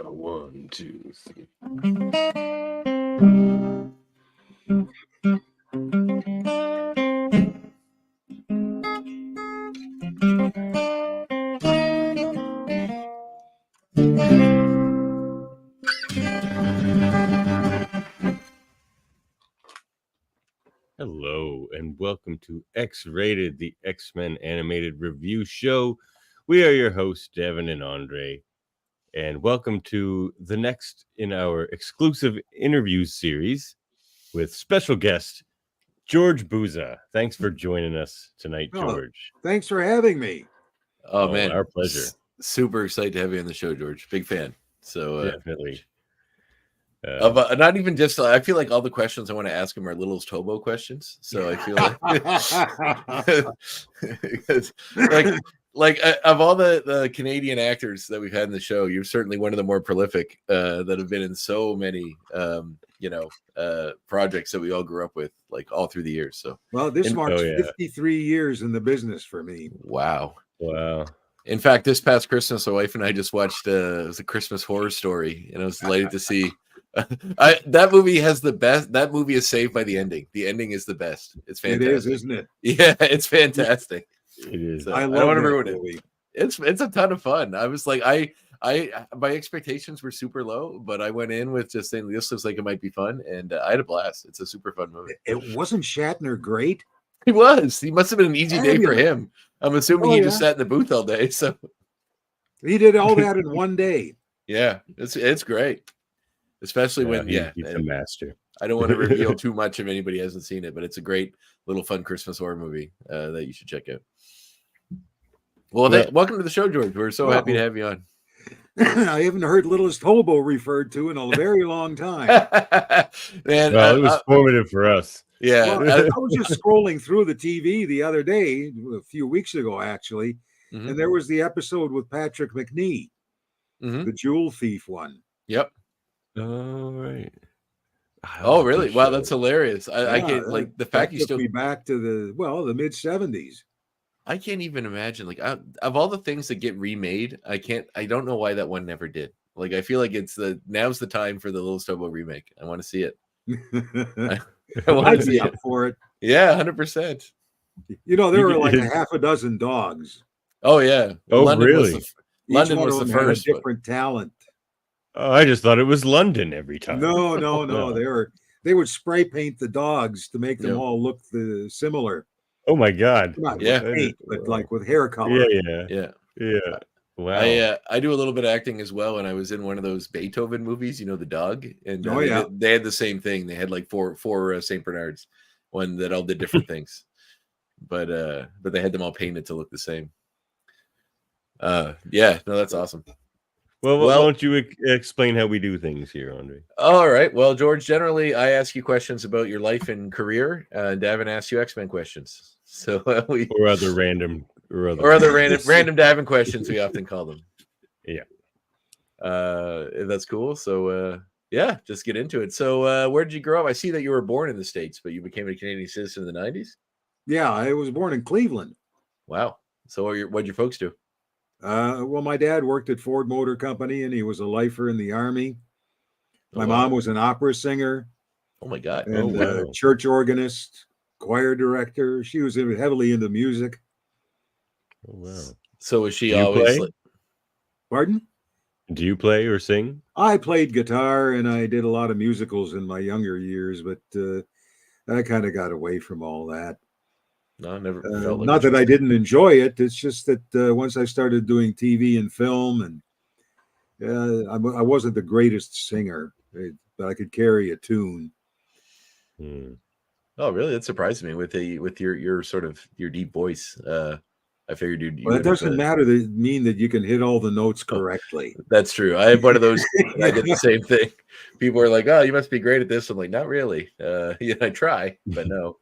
One, two, three. Hello, and welcome to X-Rated, the X-Men animated review show. We are your hosts, Davan and André, and welcome to the next in our exclusive interview series with special guest, George Buza. Thanks for joining us tonight, George. Thanks for having me. Oh man, our pleasure. Super excited to have you on the show, George. Big fan. So definitely. Not even just. I feel like all the questions I want to ask him are Little's Tobo questions. So I feel like of all the Canadian actors that we've had in the show, you're certainly one of the more prolific that have been in so many projects that we all grew up with, like all through the years. So this marks 53 years in the business for me. Wow. In fact, this past Christmas, my wife and I just watched it was a Christmas Horror Story, and I was delighted to see that movie has the best. That movie is saved by the ending. The ending is the best. It's fantastic. It is, isn't it? Yeah, it's fantastic. It is. So, I don't want to ruin movie. It's a ton of fun. I was like, I my expectations were super low, but I went in with just saying this looks like it might be fun, and I had a blast. It's a super fun movie. It wasn't Shatner great? He was. He must have been an easy day for him. I'm assuming he just sat in the booth all day. So he did all that in one day. Yeah, it's great. Especially when he's a master. I don't want to reveal too much if anybody hasn't seen it, but it's a great little fun Christmas horror movie that you should check out. Well, welcome to the show, George. We're so happy to have you on. I haven't heard Littlest Hobo referred to in a very long time. Man, well, it was formative for us. Yeah. Well, I was just scrolling through the TV the other day, a few weeks ago, actually, and there was the episode with Patrick McNee, the jewel thief one. Yep. Oh, right. Oh, really? Wow, that's hilarious. I can't, like, the fact you still took me back to the mid 70s. I can't even imagine, like, of all the things that get remade, I don't know why that one never did. Like, I feel like now's the time for the Little Stobo remake. I want to see it. I want to see up for it. Yeah, 100%. You know, there were like a half a dozen dogs. Oh yeah. Oh, London really? London was the first. Different talent. Oh, I just thought it was London every time. No. They would spray paint the dogs to make them all look similar. Oh my God! Not paint, but like with hair color. Yeah. Wow. I do a little bit of acting as well, and I was in one of those Beethoven movies. You know, the dog, and they had the same thing. They had like four Saint Bernards, one that all did different things, but they had them all painted to look the same. That's awesome. Well, why don't you explain how we do things here, André? All right. Well, George, generally I ask you questions about your life and career. Davin asks you X-Men questions. So or other random Davin questions, we often call them. Yeah. That's cool. So just get into it. So where did you grow up? I see that you were born in the States, but you became a Canadian citizen in the 90s. Yeah, I was born in Cleveland. Wow. So what'd your folks do? Well, my dad worked at Ford Motor Company, and he was a lifer in the Army. My mom was an opera singer. Oh my God! And a church organist, choir director. She was heavily into music. Oh wow! So was she always? Pardon? Do you play or sing? I played guitar, and I did a lot of musicals in my younger years, but I kind of got away from all that. No, I never. Not that I didn't enjoy it. It's just that once I started doing TV and film, and I wasn't the greatest singer, but I could carry a tune. Oh, really? That surprised me with your sort of your deep voice. I figured you'd. Well, it doesn't matter to mean that you can hit all the notes correctly. That's true. I have one of those. I did the same thing. People are like, "Oh, you must be great at this." I'm like, "Not really." I try, but no.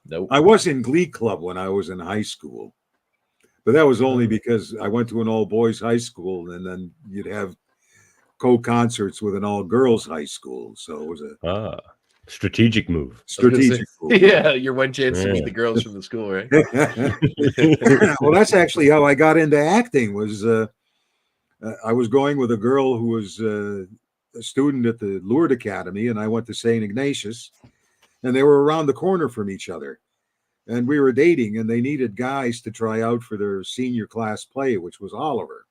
Nope. I was in Glee Club when I was in high school, but that was only because I went to an all-boys high school, and then you'd have co-concerts with an all-girls high school. So it was a strategic move. Strategic move. Yeah, your one chance to meet the girls from the school, right? Well, that's actually how I got into acting. Was I was going with a girl who was a student at the Lourdes Academy, and I went to St. Ignatius, and they were around the corner from each other. And we were dating, and they needed guys to try out for their senior class play, which was Oliver.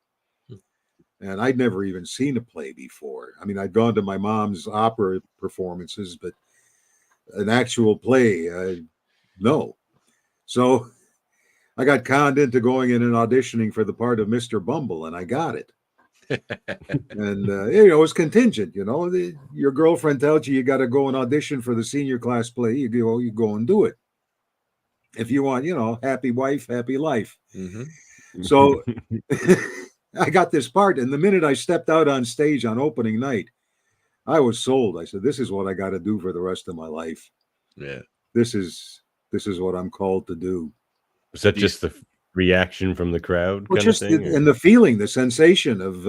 And I'd never even seen a play before. I mean, I'd gone to my mom's opera performances, but an actual play, no. So I got conned into going in and auditioning for the part of Mr. Bumble, and I got it. And it was contingent. Your girlfriend tells you got to go and audition for the senior class play. You go and do it. If you want, happy wife, happy life. Mm-hmm. So I got this part, and the minute I stepped out on stage on opening night, I was sold. I said, "This is what I got to do for the rest of my life. Yeah, this is what I'm called to do." Was that just the reaction from the crowd, well, kind just of thing? And the feeling, the sensation of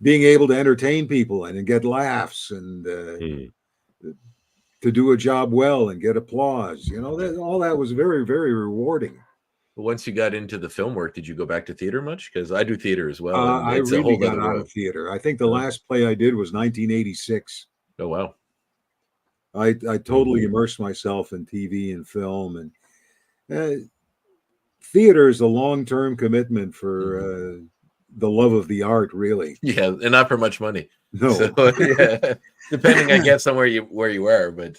being able to entertain people and get laughs and to do a job well and get applause. All that was very, very rewarding. Once you got into the film work, did you go back to theater much? Because I do theater as well. I really got out of theater. I think the last play I did was 1986. Oh, wow. I totally immersed myself in TV and film, and theater is a long-term commitment for the love of the art, really. Yeah, and not for much money. No. So, yeah, depending, I guess, on where you are, but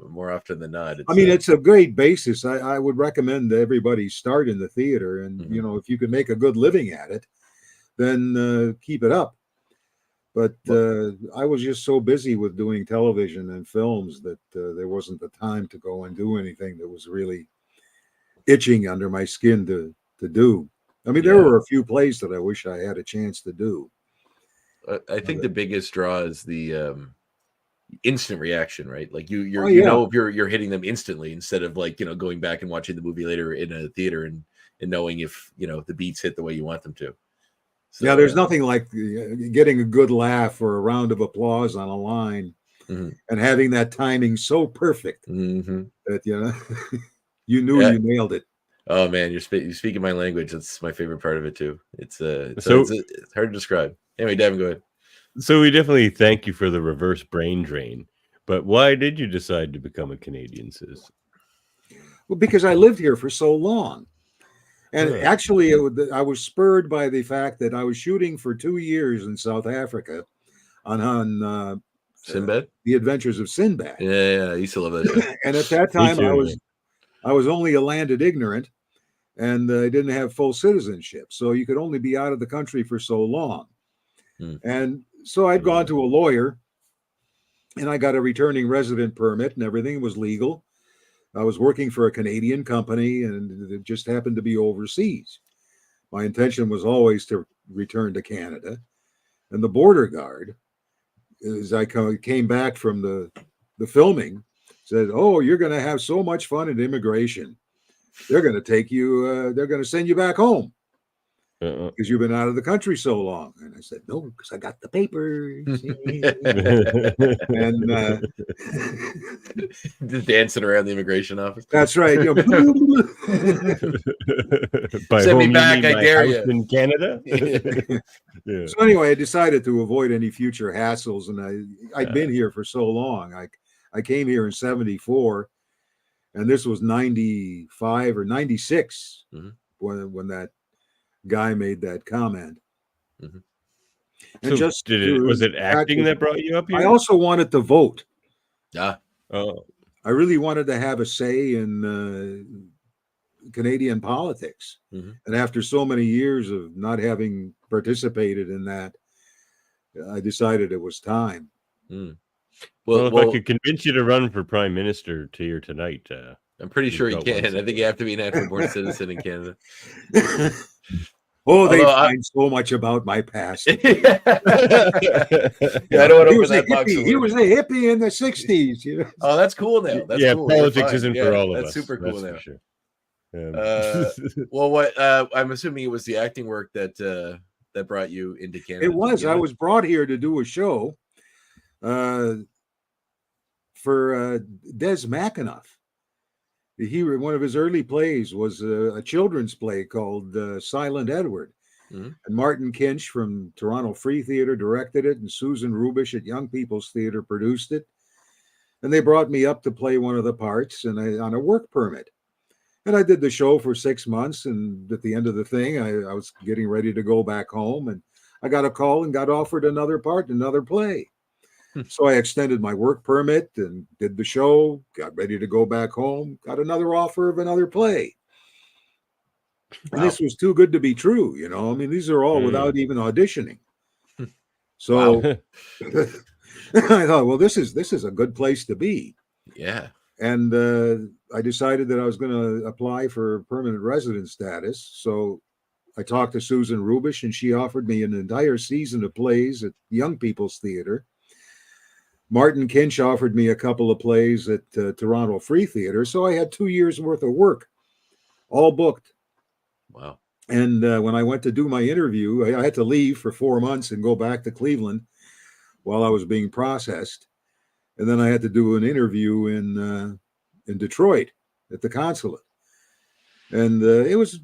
more often than not, it's a great basis. I would recommend everybody start in the theater, and if you can make a good living at it, then keep it up. But I was just so busy with doing television and films that there wasn't the time to go and do anything that was really itching under my skin to do. I mean, there were a few plays that I wish I had a chance to do. I think the biggest draw is the instant reaction, right? Like you know, if you're hitting them instantly instead of going back and watching the movie later in a theater and knowing if the beats hit the way you want them to. So, there's nothing like getting a good laugh or a round of applause on a line and having that timing so perfect that you knew you nailed it. Oh man, you're speaking my language. That's my favorite part of it too. It's it's hard to describe. Anyway, Davan, go ahead. So we definitely thank you for the reverse brain drain. But why did you decide to become a Canadian citizen? Well, because I lived here for so long. And actually, I was spurred by the fact that I was shooting for 2 years in South Africa on Sinbad? The Adventures of Sinbad. Yeah, I used to love that show. And at that time, I was only a landed ignorant, and I didn't have full citizenship. So you could only be out of the country for so long. And so I'd gone to a lawyer, and I got a returning resident permit, and everything was legal. I was working for a Canadian company, and it just happened to be overseas. My intention was always to return to Canada. And the border guard, as I came back from the filming, said, "Oh, you're going to have so much fun at immigration. They're going to take you, they're going to send you back home because you've been out of the country so long." And I said, "No, because I got the papers." And dancing around the immigration office. That's right. Send me back, I dare you. In Canada. So anyway, I decided to avoid any future hassles, and I'd been here for so long. I came here in 1974, and this was 1995 or 1996 when that guy made that comment. And so was it acting that brought you up here? I also wanted to vote. Yeah. Oh. I really wanted to have a say in Canadian politics. And after so many years of not having participated in that, I decided it was time. Well, if I could convince you to run for prime minister here tonight, I'm pretty sure you can. I think you have to be an natural-born citizen in Canada. Oh, they find so much about my past. I don't want to open that box. He was a hippie in the 60s. Oh, that's cool now. That's cool. Politics isn't for all of us. That's super cool now. Sure. Well, what I'm assuming it was the acting work that brought you into Canada. It was. I was brought here to do a show for Des McAnuff. One of his early plays was a children's play called Silent Edward. And Martin Kinch from Toronto Free Theatre directed it, and Susan Rubish at Young People's Theatre produced it. And they brought me up to play one of the parts on a work permit. And I did the show for 6 months. And at the end of the thing, I was getting ready to go back home. And I got a call and got offered another part in another play. So I extended my work permit and did the show, got ready to go back home, got another offer of another play. Wow. And this was too good to be true, you know. I mean, these are all without even auditioning. So wow. I thought, well, this is a good place to be. Yeah. And I decided that I was going to apply for permanent resident status. So I talked to Susan Rubish, and she offered me an entire season of plays at Young People's Theatre. Martin Kinch offered me a couple of plays at Toronto Free Theatre. So I had 2 years worth of work, all booked. Wow. And when I went to do my interview, I had to leave for 4 months and go back to Cleveland while I was being processed. And then I had to do an interview in Detroit at the consulate. And it was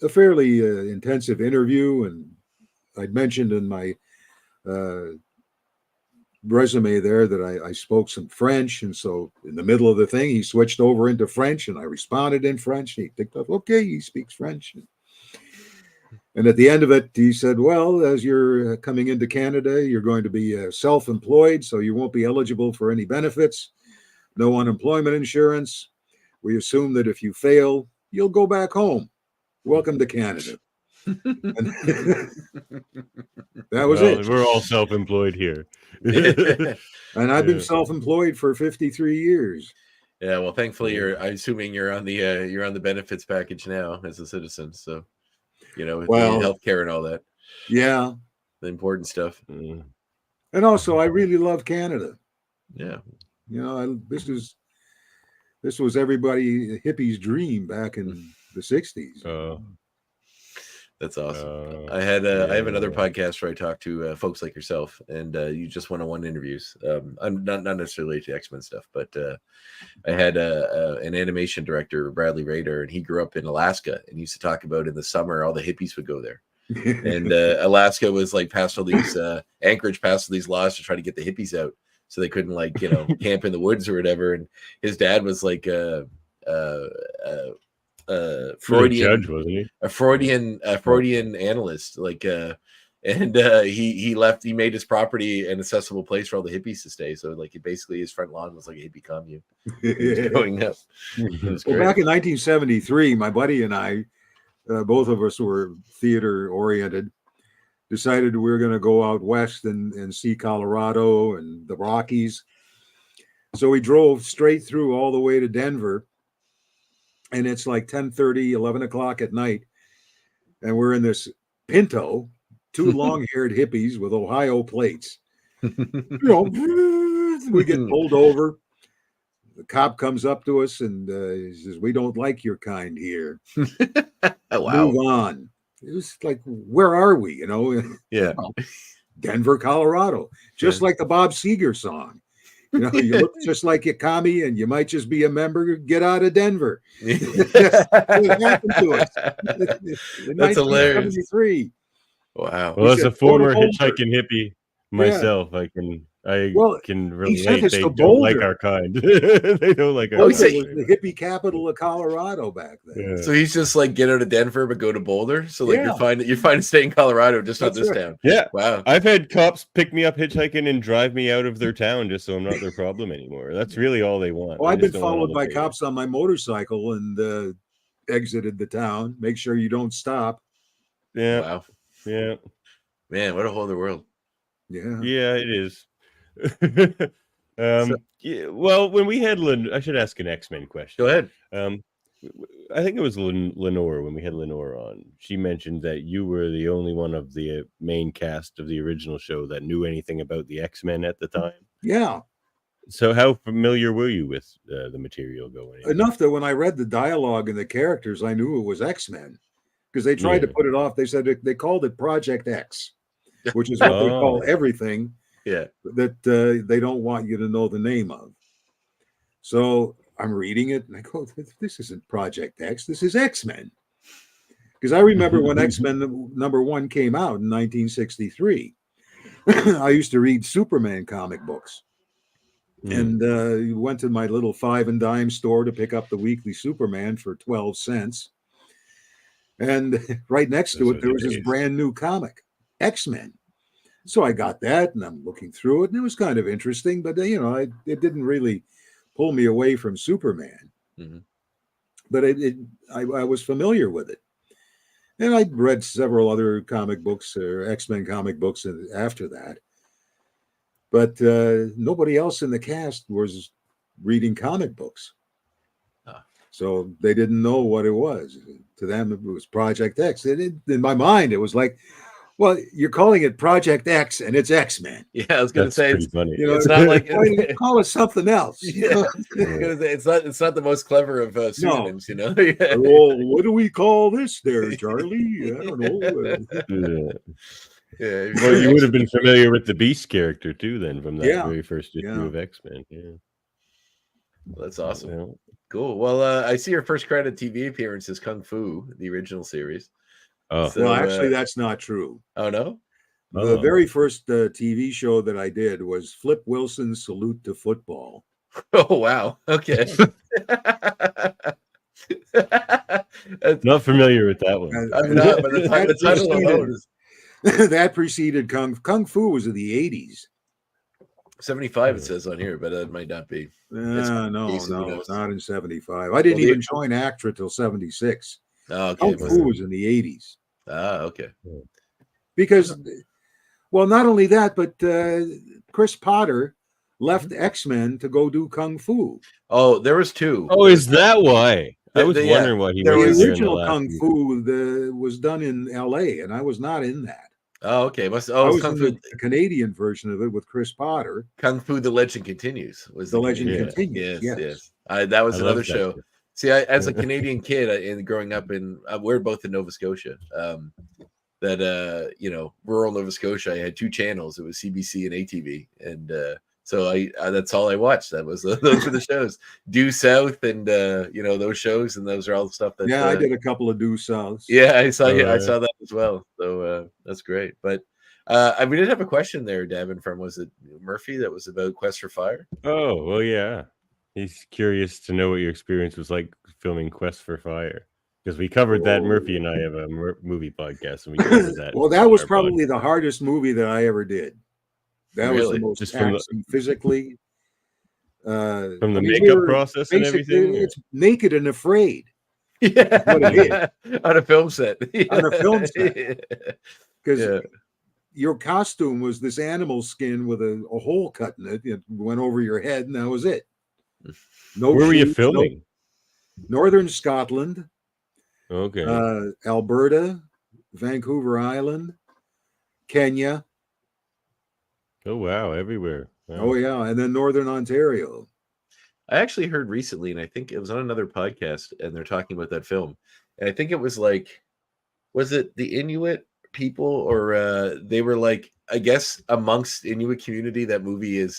a fairly intensive interview. And I'd mentioned in my resume there that I spoke some French. And so in the middle of the thing, he switched over into French, and I responded in French. He picked up, okay, he speaks French. And at the end of it, he said, well, as you're coming into Canada, you're going to be self-employed, so you won't be eligible for any benefits, no unemployment insurance. We assume that if you fail, you'll go back home. Welcome to Canada. That was it. We're all self-employed here. And I've been self-employed for 53 years. Yeah, well, thankfully I'm assuming you're on the benefits package now as a citizen, so you know, with the healthcare and all that. Yeah. The important stuff. And also I really love Canada. Yeah. You know, this was everybody hippie's dream back in the 60s. That's awesome. I have another podcast where I talk to folks like yourself, and you just one-on-one interviews. I'm not necessarily to X-Men stuff, but I had an animation director, Bradley Rader, and he grew up in Alaska, and used to talk about in the summer all the hippies would go there. And Alaska was like passed all these Anchorage passed all these laws to try to get the hippies out, so they couldn't camp in the woods or whatever. And his dad was like Freudian judge, wasn't he? A Freudian analyst, and he left. He made his property an accessible place for all the hippies to stay. So basically his front lawn was like a hippie commune. Growing up, well, back in 1973, my buddy and I, both of us were theater oriented, decided we were going to go out west and see Colorado and the Rockies. So we drove straight through all the way to Denver. And it's like 10:30, 11 o'clock at night. And we're in this Pinto, two long-haired hippies with Ohio plates. You know, we get pulled over. The cop comes up to us and he says, we don't like your kind here. Oh, wow. Move on. It was like, where are we? You know? Yeah. Denver, Colorado. Just like the Bob Seger song. You know, you look just like a commie, and you might just be a member. Get out of Denver. What happened to us? That's hilarious. Wow. Well, as a former hitchhiking hippie myself, I can relate. They don't like our kind. They don't like our kind. It was the hippie capital of Colorado back then. Yeah. So he's just like, get out of Denver but go to Boulder. So you're fine to stay in Colorado, just not this town. Yeah. Wow. I've had cops pick me up hitchhiking and drive me out of their town just so I'm not their problem anymore. That's really all they want. Well, I've been followed by cops on my motorcycle and exited the town. Make sure you don't stop. Yeah. Wow. Yeah. Man, what a whole other world. Yeah. Yeah, it is. Well, when we had I should ask an X-Men question. Go ahead. I think it was Lenore when we had Lenore on. She mentioned that you were the only one of the main cast of the original show that knew anything about the X-Men at the time. Yeah. So how familiar were you with the material going in? Enough that when I read the dialogue and the characters, I knew it was X-Men, because they tried to put it off. They said they called it Project X, which is what they call everything. Yeah, that they don't want you to know the name of. So I'm reading it and I go, this isn't Project X, this is X-Men. Because I remember when X-Men #1 came out in 1963, I used to read Superman comic books. And went to my little 5 and dime store to pick up the weekly Superman for 12 cents. And right next to it, there was this brand new comic, X-Men. So I got that, and I'm looking through it, and it was kind of interesting, but it didn't really pull me away from Superman. Mm-hmm. But I was familiar with it, and I'd read several other comic books or X-Men comic books after that. But nobody else in the cast was reading comic books. So they didn't know what it was. To them, it was Project X. In my mind, it was like, well, you're calling it Project X, and it's X-Men. Yeah, I was going to say, it's funny. It's not like call it something else. Yeah. It's not the most clever of pseudonyms, Well, what do we call this, there, Charlie? I don't know. Yeah, well, you would have been familiar with the Beast character too, then, from that very first issue of X-Men. Yeah, well, that's awesome. Yeah. Cool. Well, I see your first credit TV appearance is Kung Fu, the original series. Oh, so, well, actually, that's not true. Oh no. The very first TV show that I did was Flip Wilson's Salute to Football. Oh wow! Okay. Not familiar with that one. I'm not, but the title alone is. That preceded Kung Fu was in the 80s. 75 it says on here, but it might not be. No, not in 75. I didn't even join ACTRA till 76. Oh, okay. Kung Fu was in the 80s. Ah, okay. Because, well, not only that, but Chris Potter left X-Men to go do Kung Fu. Oh, there was 2. Oh, is that why? I was wondering why he was. The original Kung Fu was done in L.A., and I was not in that. Oh, okay. I was in the Canadian version of it with Chris Potter. Kung Fu: The Legend Continues was The Legend Continues. Yes. That was another show. See, as a Canadian kid and growing up we're both in Nova Scotia. Rural Nova Scotia, I had 2 channels. It was CBC and ATV, and so that's all I watched. Those were the shows. Due South and those shows, and those are all the stuff that. Yeah, I did a couple of Due Souths. Yeah, I saw that as well. So that's great. But we did have a question there, Davan, from was it Murphy that was about Quest for Fire? Oh well, yeah. He's curious to know what your experience was like filming Quest for Fire. Because we covered that. Murphy and I have a movie podcast, and we covered that. Well, that was probably the hardest movie that I ever did. That was the most taxing physically. From the makeup process and everything? It's naked and afraid. Yeah. On a film set. On a film set. Because your costume was this animal skin with a hole cut in it. It went over your head, and that was it. No. Where were you filming? Northern Scotland. Okay. Alberta, Vancouver Island, Kenya. Oh wow, everywhere. Wow. Oh yeah, and then Northern Ontario. I actually heard recently, and I think it was on another podcast, and they're talking about that film. And I think it was was it the Inuit people, or they were I guess amongst Inuit community, that movie is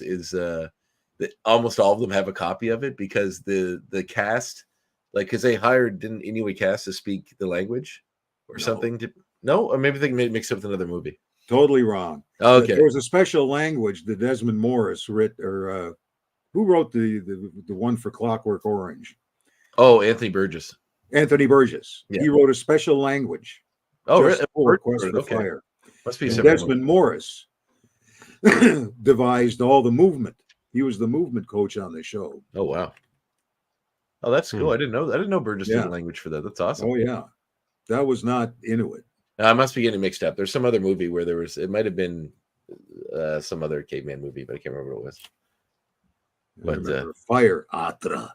that almost all of them have a copy of it because the cast, because they didn't Inuit cast to speak the language or something. No, or maybe they mixed up with another movie. Totally wrong. Okay. There was a special language that Desmond Morris wrote, or who wrote the one for Clockwork Orange? Oh, Anthony Burgess. Anthony Burgess. Yeah. He wrote a special language. Oh, really? For Quest for Fire. Must be Desmond Morris devised all the movement. He was the movement coach on the show. Oh wow. Oh, that's cool. I didn't know Burgess did a language for that. That's awesome. Oh yeah. That was not Inuit. I must be getting mixed up. There's some other movie where it might have been some other caveman movie, but I can't remember what it was. But Fire, Atra.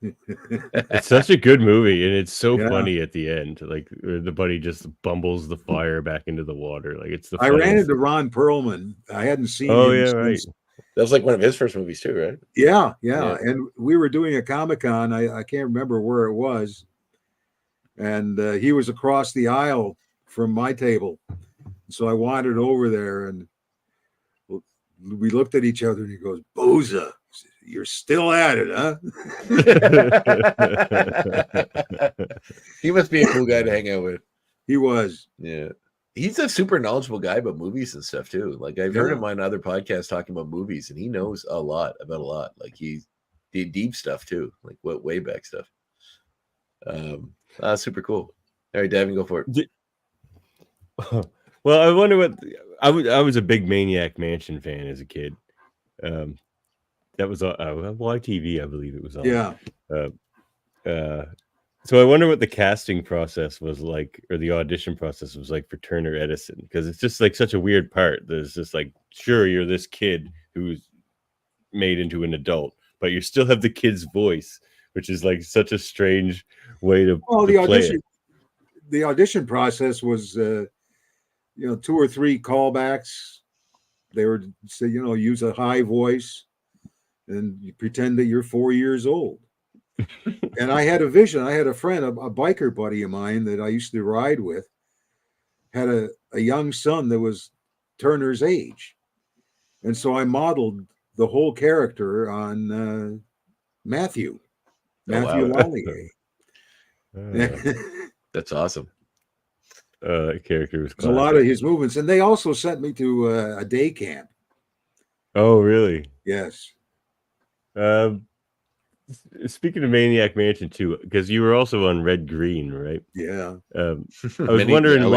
It's such a good movie, and it's so funny at the end. The buddy just bumbles the fire back into the water. It's the. I ran into Ron Perlman. I hadn't seen him. Oh yeah, right. That was one of his first movies too, right? Yeah. And we were doing a Comic-Con. I can't remember where it was. And he was across the aisle from my table. So I wandered over there, and we looked at each other, and he goes, Buza. you're still at it, huh? He must be a cool guy to hang out with. He was. Yeah. He's a super knowledgeable guy about movies and stuff too. Like I've heard him on other podcasts talking about movies, and he knows a lot about a lot. Like he did deep stuff too, like what way back stuff. Super cool. All right, Davan, go for it. Well, I wonder what I was a big Maniac Mansion fan as a kid. That was on YTV, I believe it was on. Yeah. So I wonder what the casting process was like, or the audition process was like for Turner Edison, because it's just like such a weird part. There's just like, sure, you're this kid who's made into an adult, but you still have the kid's voice, which is like such a strange way to. Well, the audition process was, 2 or 3 callbacks. They were say, use a high voice, and you pretend that you're 4 years old. And I had a vision. I had a friend, a biker buddy of mine that I used to ride with, had a young son that was Turner's age. And so I modeled the whole character on Matthew Lallier. That's awesome. That character was a lot of his movements. And they also sent me to a day camp. Oh, really? Yes. Speaking of Maniac Mansion 2, because you were also on Red Green, right? Yeah. I was wondering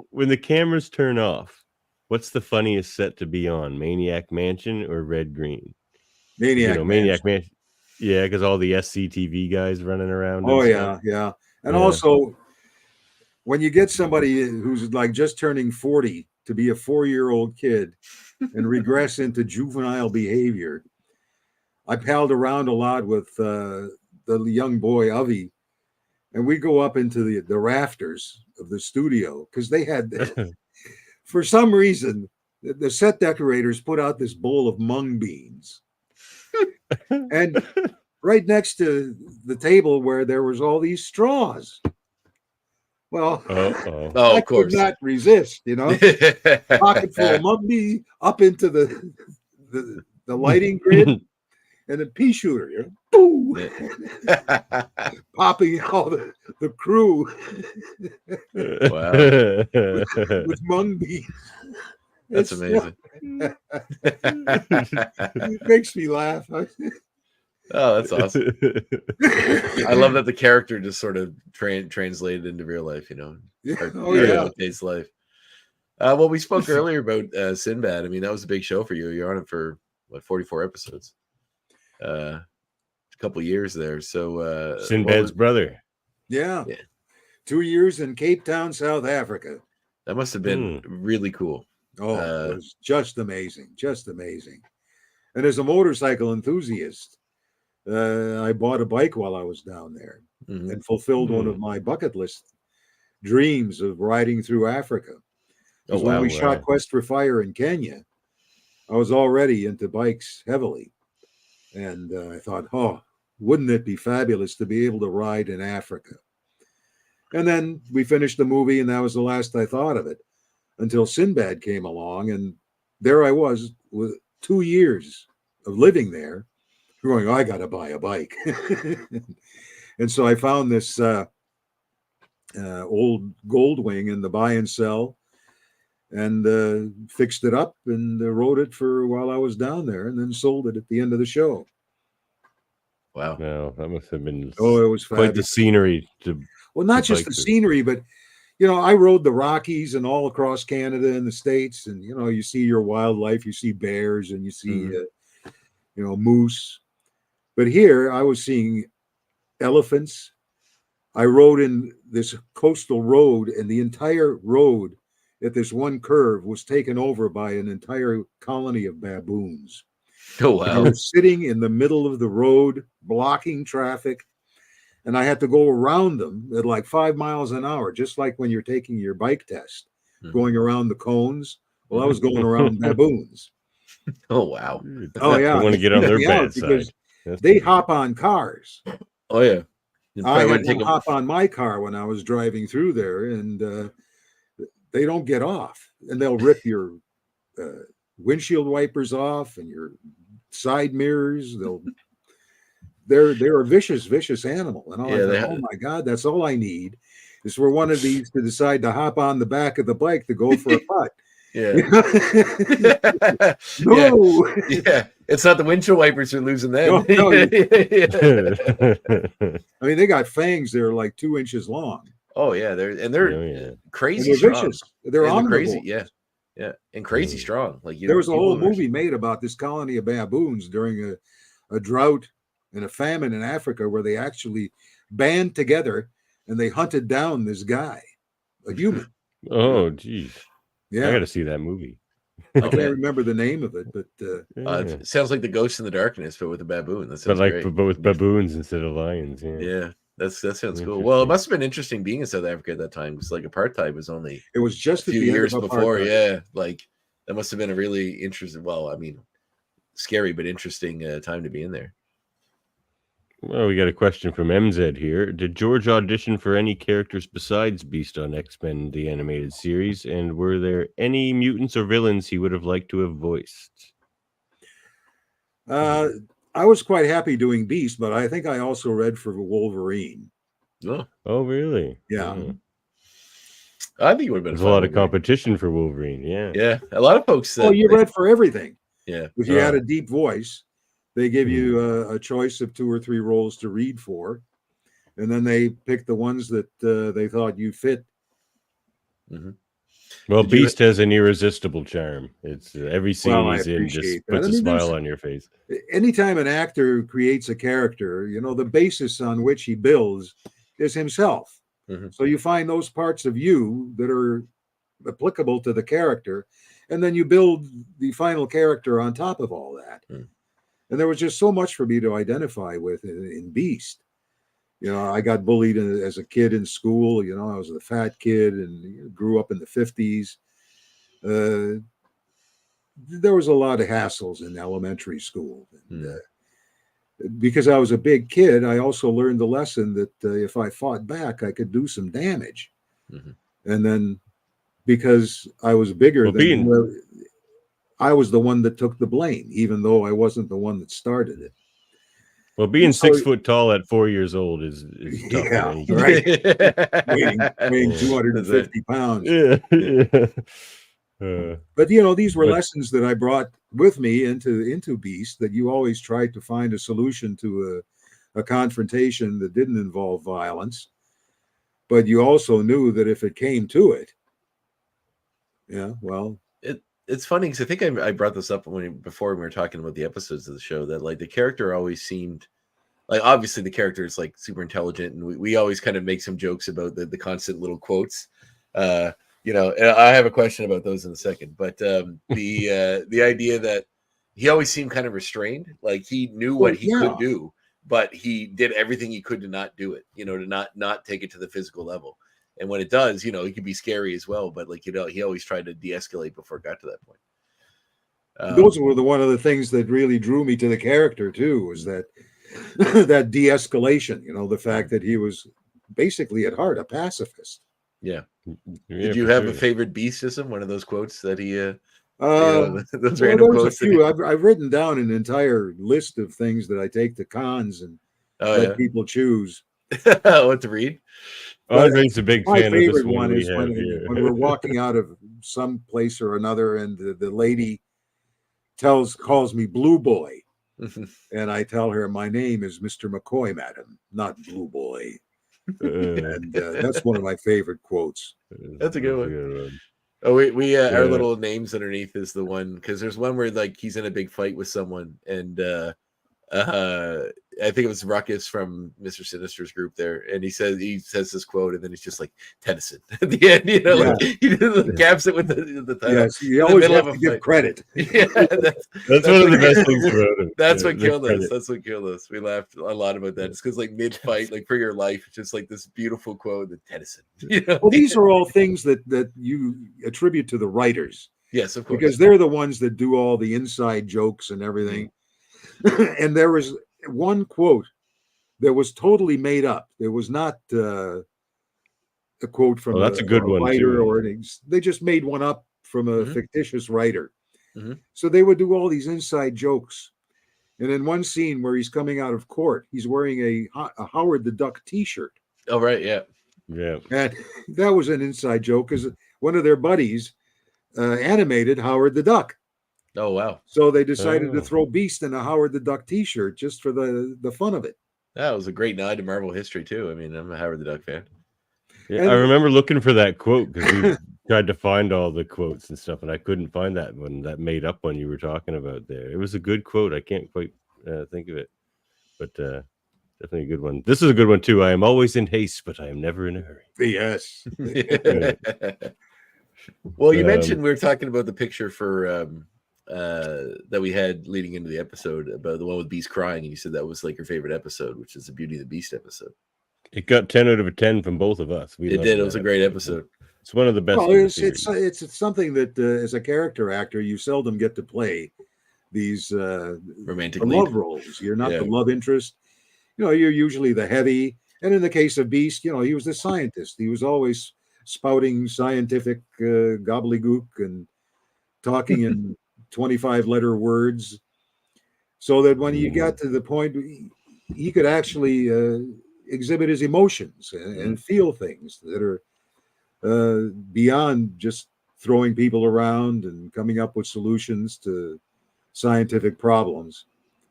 when the cameras turn off, what's the funniest set to be on, Maniac Mansion or Red Green? Maniac Mansion. Yeah, because all the SCTV guys running around. Oh yeah, and also when you get somebody who's like just turning 40 to be a 4-year-old kid and regress into juvenile behavior. I palled around a lot with the young boy, Avi, and we go up into the rafters of the studio because they had, for some reason, the set decorators put out this bowl of mung beans. And right next to the table where there was all these straws. Well, I could not resist, pocket full of mung beans up into the lighting grid. And a pea shooter, boom, popping all the crew with mung beans. That's amazing. It makes me laugh. Oh, that's awesome. I love that the character just sort of translated into real life, Today's life. Well, we spoke earlier about Sinbad. I mean, that was a big show for you. You're on it for 44 episodes. A couple years there. So Sinbad's brother. Yeah. 2 years in Cape Town, South Africa. That must have been really cool. Oh, it was just amazing. And as a motorcycle enthusiast, I bought a bike while I was down there and fulfilled one of my bucket list dreams of riding through Africa. When we shot Quest for Fire in Kenya, I was already into bikes heavily. And I thought, wouldn't it be fabulous to be able to ride in Africa? And then we finished the movie, and that was the last I thought of it until Sinbad came along. And there I was with 2 years of living there going, I got to buy a bike. And so I found this old Goldwing in the buy and sell and fixed it up and rode it for while I was down there and then sold it at the end of the show. Wow. No, that must have been it was fabulous. Quite the scenery. Not just the scenery, but, I rode the Rockies and all across Canada and the States. And, you see your wildlife, you see bears and you see, moose. But here I was seeing elephants. I rode in this coastal road, and the entire road at this one curve was taken over by an entire colony of baboons. Oh, wow. I was sitting in the middle of the road, blocking traffic, and I had to go around them at like 5 miles an hour, just like when you're taking your bike test, going around the cones. Well, I was going around baboons. Oh, wow. Oh, yeah. I want to get on their bad side. They hop on cars. Oh, yeah. I had to hop on my car when I was driving through there, and they don't get off, and they'll rip your windshield wipers off and your side mirrors. They're a vicious animal. And I thought, oh my God, that's all I need is for one of these to decide to hop on the back of the bike to go for a putt. Yeah. No. Yeah. It's not the windshield wipers are losing then. No. I mean, they got fangs that are like 2 inches long. Oh yeah, they're crazy and they're strong. Vicious. They're crazy, yeah, and crazy strong. Like there was a whole movie made about this colony of baboons during a drought and a famine in Africa where they actually band together and they hunted down this guy, a human. Oh, geez. Yeah. I got to see that movie. I can't remember the name of it, but it sounds like the Ghost in the Darkness, but with a baboon. That sounds great. But with baboons instead of lions. Yeah. That sounds cool. Well, it must have been interesting being in South Africa at that time because like apartheid was only just a few years before. Yeah, like that must have been a really interesting. Well, I mean, scary but interesting time to be in there. Well, we got a question from MZ here. Did George audition for any characters besides Beast on X-Men, the animated series? And were there any mutants or villains he would have liked to have voiced? I was quite happy doing Beast, but I think I also read for Wolverine. Oh really? Yeah. I think it would have been There's a lot of competition for Wolverine. Yeah. A lot of folks said. Oh, you read for everything. Yeah. If you had a deep voice, they give you a choice of 2 or 3 roles to read for, and then they pick the ones that they thought you fit. Mm-hmm. Well, Beast has an irresistible charm. It's every scene he's in just puts a smile on your face. Anytime an actor creates a character, the basis on which he builds is himself. Mm-hmm. So you find those parts of you that are applicable to the character, and then you build the final character on top of all that. Mm. And there was just so much for me to identify with in Beast. I got bullied as a kid in school. I was a fat kid and grew up in the 50s. There was a lot of hassles in elementary school. And, because I was a big kid, I also learned the lesson that if I fought back, I could do some damage. Mm-hmm. And then because I was bigger I was the one that took the blame, even though I wasn't the one that started it. Well, being 6 foot tall at 4 years old is tough. Yeah, right. weighing 250 pounds. Yeah. But these were lessons that I brought with me into Beast, that you always tried to find a solution to a confrontation that didn't involve violence, but you also knew that if it came to it, it's funny because I think I brought this up before we were talking about the episodes of the show, that like the character always seemed like, obviously the character is like super intelligent, and we always kind of make some jokes about the constant little quotes. And I have a question about those in a second, but the idea that he always seemed kind of restrained, like he knew what he could do, but he did everything he could to not do it, to not take it to the physical level. And when it does, he can be scary as well. But he always tried to de-escalate before it got to that point. Those were one of the things that really drew me to the character too, was that that de-escalation. The fact that he was basically at heart a pacifist. Yeah. Did you have a favorite Beast system? One of those quotes that he? Those random quotes. A few. I've written down an entire list of things that I take to cons and let people choose what to read. André's a big fan of this one. Is when we're walking out of some place or another, and the lady calls me Blue Boy, and I tell her my name is Mr. McCoy, madam, not Blue Boy. And that's one of my favorite quotes. That's a good one. Oh, we our little names underneath is the one, because there's one where like he's in a big fight with someone, and I think it was Ruckus from Mr. Sinister's group there, and he says this quote, and then he's just like Tennyson at the end, like he gaps it with the title. Yes, you always have to give credit. Yeah, that's one of the best things about him. That's what killed us. That's what killed us. We laughed a lot about that. It's because like mid fight, like for your life, it's just like this beautiful quote, the Tennyson. Well, these are all things that you attribute to the writers. Yes, of course, because they're the ones that do all the inside jokes and everything. And there was one quote that was totally made up. There was not a quote from that's a good one writer, too. Or anything. They just made one up from a fictitious writer. Mm-hmm. So they would do all these inside jokes. And in one scene where he's coming out of court, he's wearing a Howard the Duck T-shirt. Oh, right, yeah. Yeah. And that was an inside joke because one of their buddies animated Howard the Duck. Oh, wow. So they decided to throw Beast in a Howard the Duck T-shirt just for the fun of it. That was a great nod to Marvel history, too. I mean, I'm a Howard the Duck fan. Yeah, I remember looking for that quote because we tried to find all the quotes and stuff, and I couldn't find that one, that made up one you were talking about there. It was a good quote. I can't quite think of it, but definitely a good one. This is a good one, too. I am always in haste, but I am never in a hurry. Yes. Well, you mentioned we were talking about the picture for that we had leading into the episode about the one with Beast crying, and you said that was like your favorite episode, which is the Beauty and the Beast episode. It got 10 out of 10 from both of us. It did. It was a great episode. It's one of the best. Well, it's something that as a character actor, you seldom get to play these romantic love roles. You're not the love interest. You know, you're usually the heavy. And in the case of Beast, you know, he was the scientist. He was always spouting scientific gobbledygook and talking in 25-letter words, so that when you got to the point, he could actually exhibit his emotions and feel things that are beyond just throwing people around and coming up with solutions to scientific problems.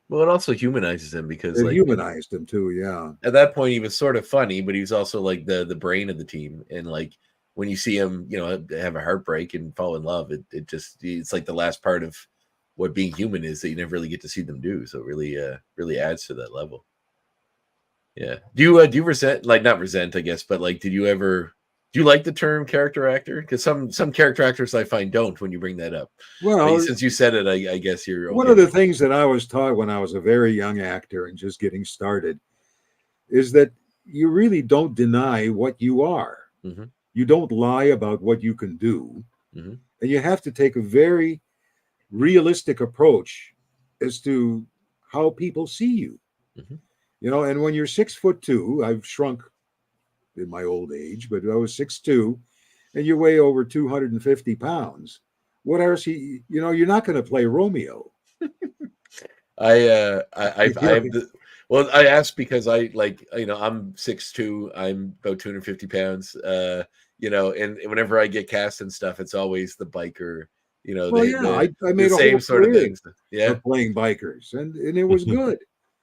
Well, it also humanizes him because it humanized him too. Yeah. At that point, he was sort of funny, but he was also like the brain of the team. And like when you see him, you know, have a heartbreak and fall in love, it's like the last part of what being human is that you never really get to see them do. So it really adds to that level. Yeah. Do you resent, like, not resent, I guess, but like, do you like the term character actor? Because some character actors I find don't when you bring that up. Well, since you said it, I guess you're okay. One of the things that I was taught when I was a very young actor and just getting started is that you really don't deny what you are. Mm-hmm. You don't lie about what you can do. Mm-hmm. And you have to take a very realistic approach as to how people see you. Mm-hmm. You know, and when you're 6'2", I've shrunk in my old age, but I was 6'2", and you weigh over 250 pounds. What else? You know, you're not going to play Romeo. I asked because I like, you know, I'm 6'2", I'm about 250 pounds. You know, and whenever I get cast and stuff, it's always the biker. You know, I made the a same whole sort of things. Yeah, playing bikers, and it was good.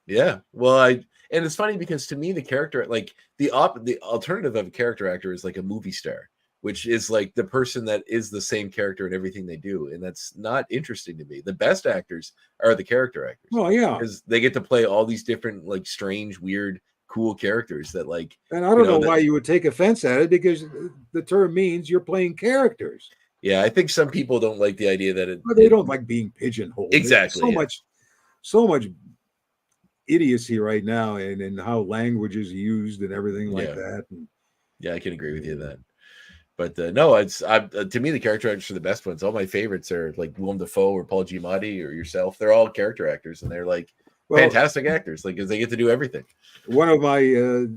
Yeah, well, and it's funny because to me the character, like the alternative of a character actor is like a movie star, which is like the person that is the same character in everything they do, and that's not interesting to me. The best actors are the character actors. Oh yeah, because they get to play all these different, like, strange, weird, cool characters that, like. And I don't know why you would take offense at it, because the term means you're playing characters. Yeah, I think some people don't like the idea that they don't like being pigeonholed. Exactly. So much idiocy right now, and how language is used and everything like that. And, yeah, I can agree with you on that. But no, to me the character actors are the best ones. All my favorites are like Willem Dafoe or Paul Giamatti or yourself. They're all character actors, and they're like fantastic actors, like, because they get to do everything. One of my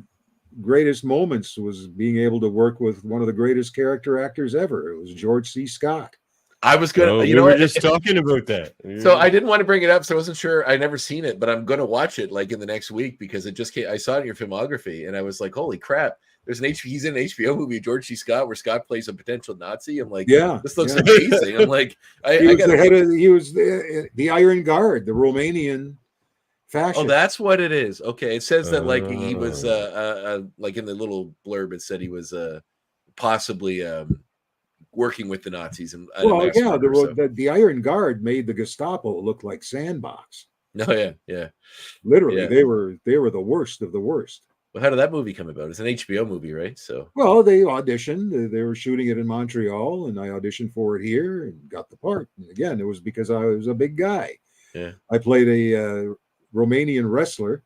greatest moments was being able to work with one of the greatest character actors ever. It was George C. Scott. I was gonna, we were just talking about that. So I didn't want to bring it up, so I wasn't sure. I never seen it, but I'm gonna watch it like in the next week because it just came. I saw it in your filmography, and I was like, "Holy crap!" He's in an HBO movie, George C. Scott, where Scott plays a potential Nazi. I'm like, this looks amazing. I'm like, he was the Iron Guard, the Romanian fascist. Oh, that's what it is. Okay, it says that like he was like in the little blurb, it said he was possibly working with the Nazis. And the Iron Guard made the Gestapo look like Sandbox. Oh yeah. Literally, they were the worst of the worst. Well, how did that movie come about? It's an HBO movie, right? So, well, they auditioned. They were shooting it in Montreal, and I auditioned for it here and got the part. And again, it was because I was a big guy. Yeah, I played a Romanian wrestler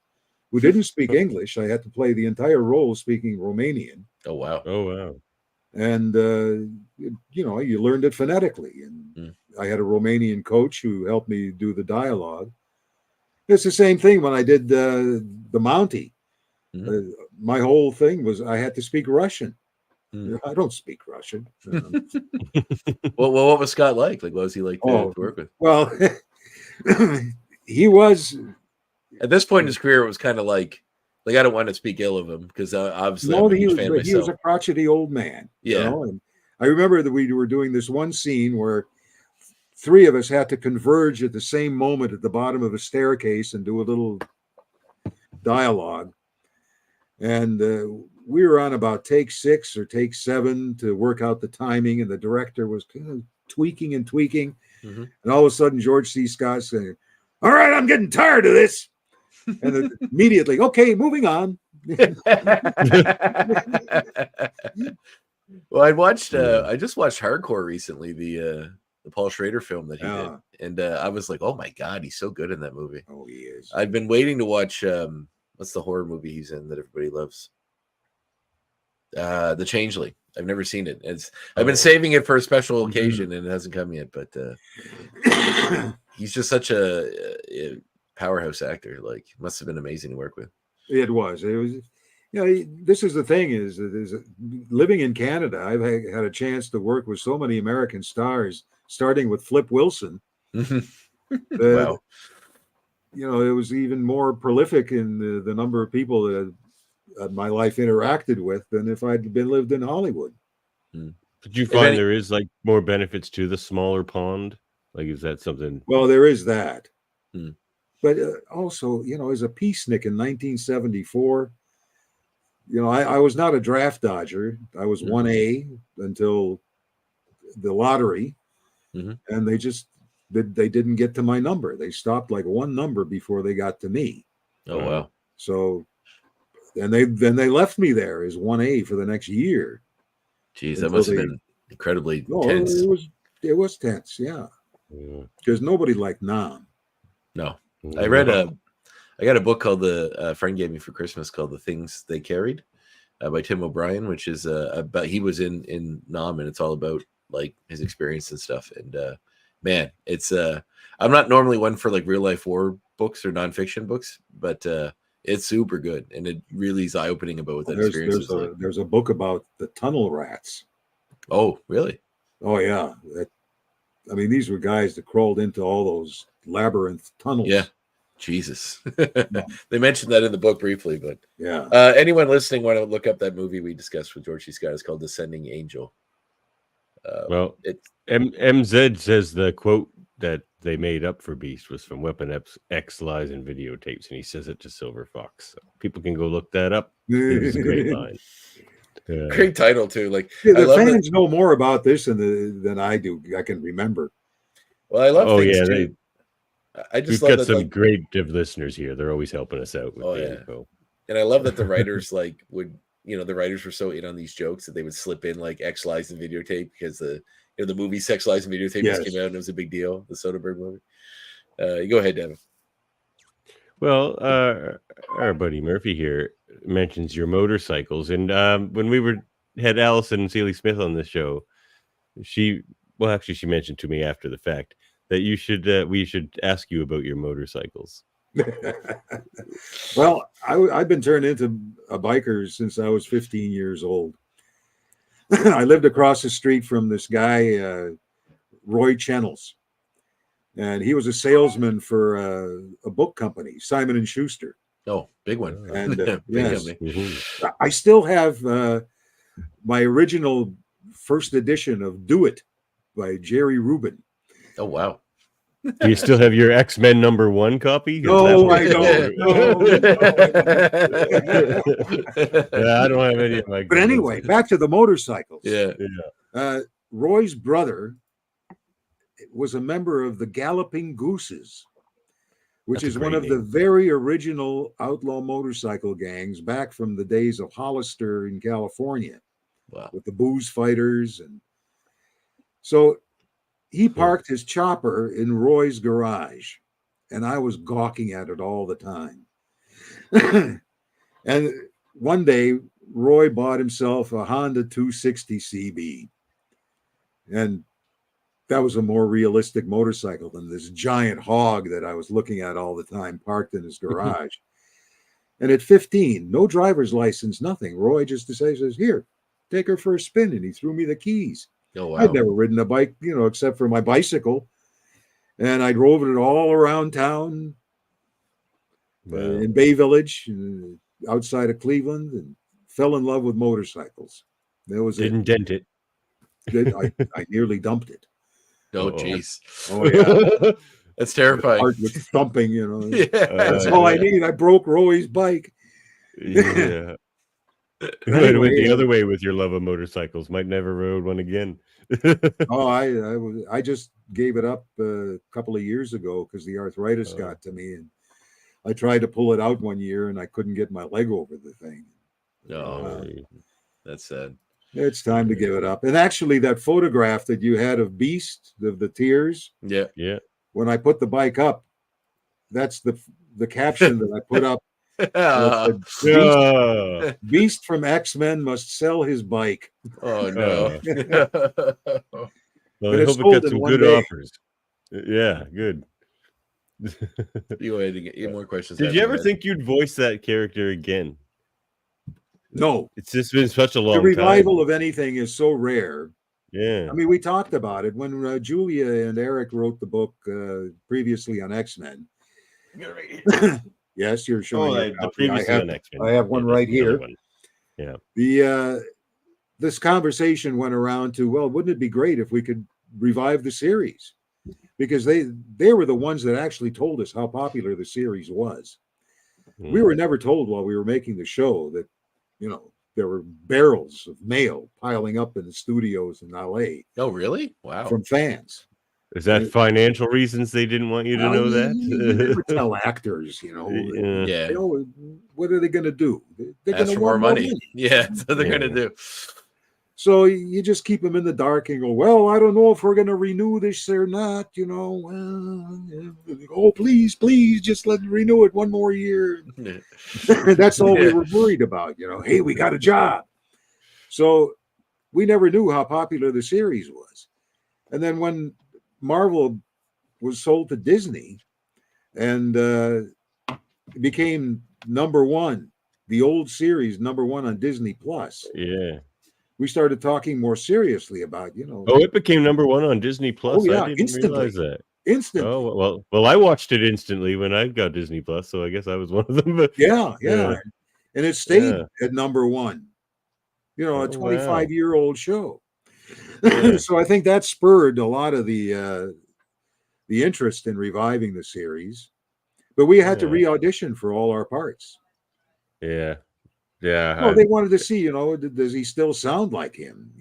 who didn't speak English. I had to play the entire role speaking Romanian. Oh wow! And you learned it phonetically. And I had a Romanian coach who helped me do the dialogue. It's the same thing when I did the Mountie. My whole thing was I had to speak Russian. I don't speak Russian. Well, what was Scott like? Like, what was he like to work with? Well, he was. At this point in his career, it was kind of like I don't want to speak ill of him because obviously No, I'm a he huge was, fan but he was myself. a crotchety old man. Yeah. You know? And I remember that we were doing this one scene where three of us had to converge at the same moment at the bottom of a staircase and do a little dialogue. And we were on about take 6 or take 7 to work out the timing, and the director was kind of tweaking and tweaking. Mm-hmm. And all of a sudden, George C. Scott saying, "All right, I'm getting tired of this." And then immediately, okay, moving on. Well, I just watched Hardcore recently, the Paul Schrader film that he did, and I was like, oh my god, he's so good in that movie. Oh, he is. I've been waiting to watch what's the horror movie he's in that everybody loves? The Changeling. I've never seen it. I've been saving it for a special occasion, and it hasn't come yet. But he's just such a powerhouse actor. Like, must have been amazing to work with. It was. You know, this is the thing is living in Canada, I've had a chance to work with so many American stars, starting with Flip Wilson. Wow. You know, it was even more prolific in the number of people that my life interacted with than if I'd lived in Hollywood. Did you find there is like more benefits to the smaller pond? Like, is that something? Well, there is that. But also, you know, as a peacenik in 1974, you know, I was not a draft dodger. I was 1A until the lottery, and they didn't get to my number. They stopped like one number before they got to me. Oh wow! So, and they left me there as 1A for the next year. Jeez, that must have been incredibly tense. It was tense, yeah. Because nobody liked Nam. No, I got a book called a friend gave me for Christmas called The Things They Carried by Tim O'Brien, which is about, he was in Nam, and it's all about like his experience and stuff. And man, it's I'm not normally one for like real life war books or nonfiction books, but it's super good, and it really is eye opening about what that experience is like. There's a book about the tunnel rats. Oh, really? Oh yeah. I mean, these were guys that crawled into all those labyrinth tunnels. Yeah. Jesus. They mentioned that in the book briefly, but yeah. Anyone listening want to look up that movie we discussed with George C. Scott? It's called Descending Angel. Well, MZ says the quote that they made up for Beast was from Weapon X Lies and Videotapes, and he says it to Silver Fox. So people can go look that up. It was a great line. Great title too. Like, the fans know more about this than I do. I can remember. Well, I love things yeah, too. We've got some great listeners here. They're always helping us out with the info. And I love that the writers the writers were so in on these jokes that they would slip in like X Lies and Videotape because the movie Sex Lies and Videotape just came out and it was a big deal. The Soderbergh movie. You go ahead, Davan. Oh, Well, our buddy Murphy here mentions your motorcycles, and when we had Allison Seeley Smith on the show, she mentioned to me after the fact that we should ask you about your motorcycles. Well, I've been turned into a biker since I was 15 years old. I lived across the street from this guy, Roy Chennels, and he was a salesman for a book company, Simon and Schuster. Oh, big one. And big yes, company. I still have my original first edition of Do It by Jerry Rubin. Oh, wow. Do you still have your X-Men #1 copy? No, I don't. No. Yeah, I don't have any of my. But anyway, back to the motorcycles. Yeah. Roy's brother was a member of the Galloping Gooses, which is one of the very original outlaw motorcycle gangs back from the days of Hollister in California. Wow. With the booze fighters. And so he parked his chopper in Roy's garage, and I was gawking at it all the time. And one day, Roy bought himself a Honda 260 CB. And that was a more realistic motorcycle than this giant hog that I was looking at all the time, parked in his garage. And at 15, no driver's license, nothing. Roy just says, "Here, take her for a spin." And he threw me the keys. Oh, wow. I'd never ridden a bike, except for my bicycle. And I drove it all around town in Bay Village, outside of Cleveland, and fell in love with motorcycles. That was Didn't dent it. I nearly dumped it. Oh, jeez. Oh, yeah. That's terrifying. Heart was thumping, Yeah. That's all I need. I broke Roy's bike. Yeah. You might have went the other way with your love of motorcycles. Might never rode one again. I just gave it up a couple of years ago because the arthritis got to me, and I tried to pull it out one year and I couldn't get my leg over the thing. No, that's sad. It's time to give it up. And actually, that photograph that you had of Beast, of the tears. Yeah. When I put the bike up, that's the caption that I put up. Beast from X-Men must sell his bike. Oh no. Well, I hope it got some good offers. Yeah, good. You wanted to get more questions. Did you ever think you'd voice that character again? No. It's just been such a long time. The revival of anything is so rare. Yeah. I mean, we talked about it when Julia and Eric wrote the book previously on X-Men. Yes, you're showing the previous on X-Men. I have one right here. One. Yeah. This conversation went around to, well, wouldn't it be great if we could revive the series? Because they were the ones that actually told us how popular the series was. We were never told while we were making the show that, there were barrels of mail piling up in the studios in LA. Oh, really? Wow. From fans. Is that financial reasons they didn't want you to know that? You never tell actors, Yeah. What are they going to do? They're Ask going to for more money. Yeah, that's what they're going to do. So you just keep them in the dark and go, well, I don't know if we're going to renew this or not, oh, please, just let them renew it one more year. That's all we were worried about, hey, we got a job. So we never knew how popular the series was. And then when Marvel was sold to Disney and became number one, the old series number one on Disney Plus. Yeah. We started talking more seriously about, Oh, it became number one on Disney Plus. Oh, yeah, I didn't instantly. realize that. Instantly. Oh, well, I watched it instantly when I got Disney Plus, so I guess I was one of them. But yeah. And it stayed at number one. A 25-year-old show. Yeah. So I think that spurred a lot of the interest in reviving the series. But we had to re-audition for all our parts. Yeah. Yeah. Well, they wanted to see, does he still sound like him?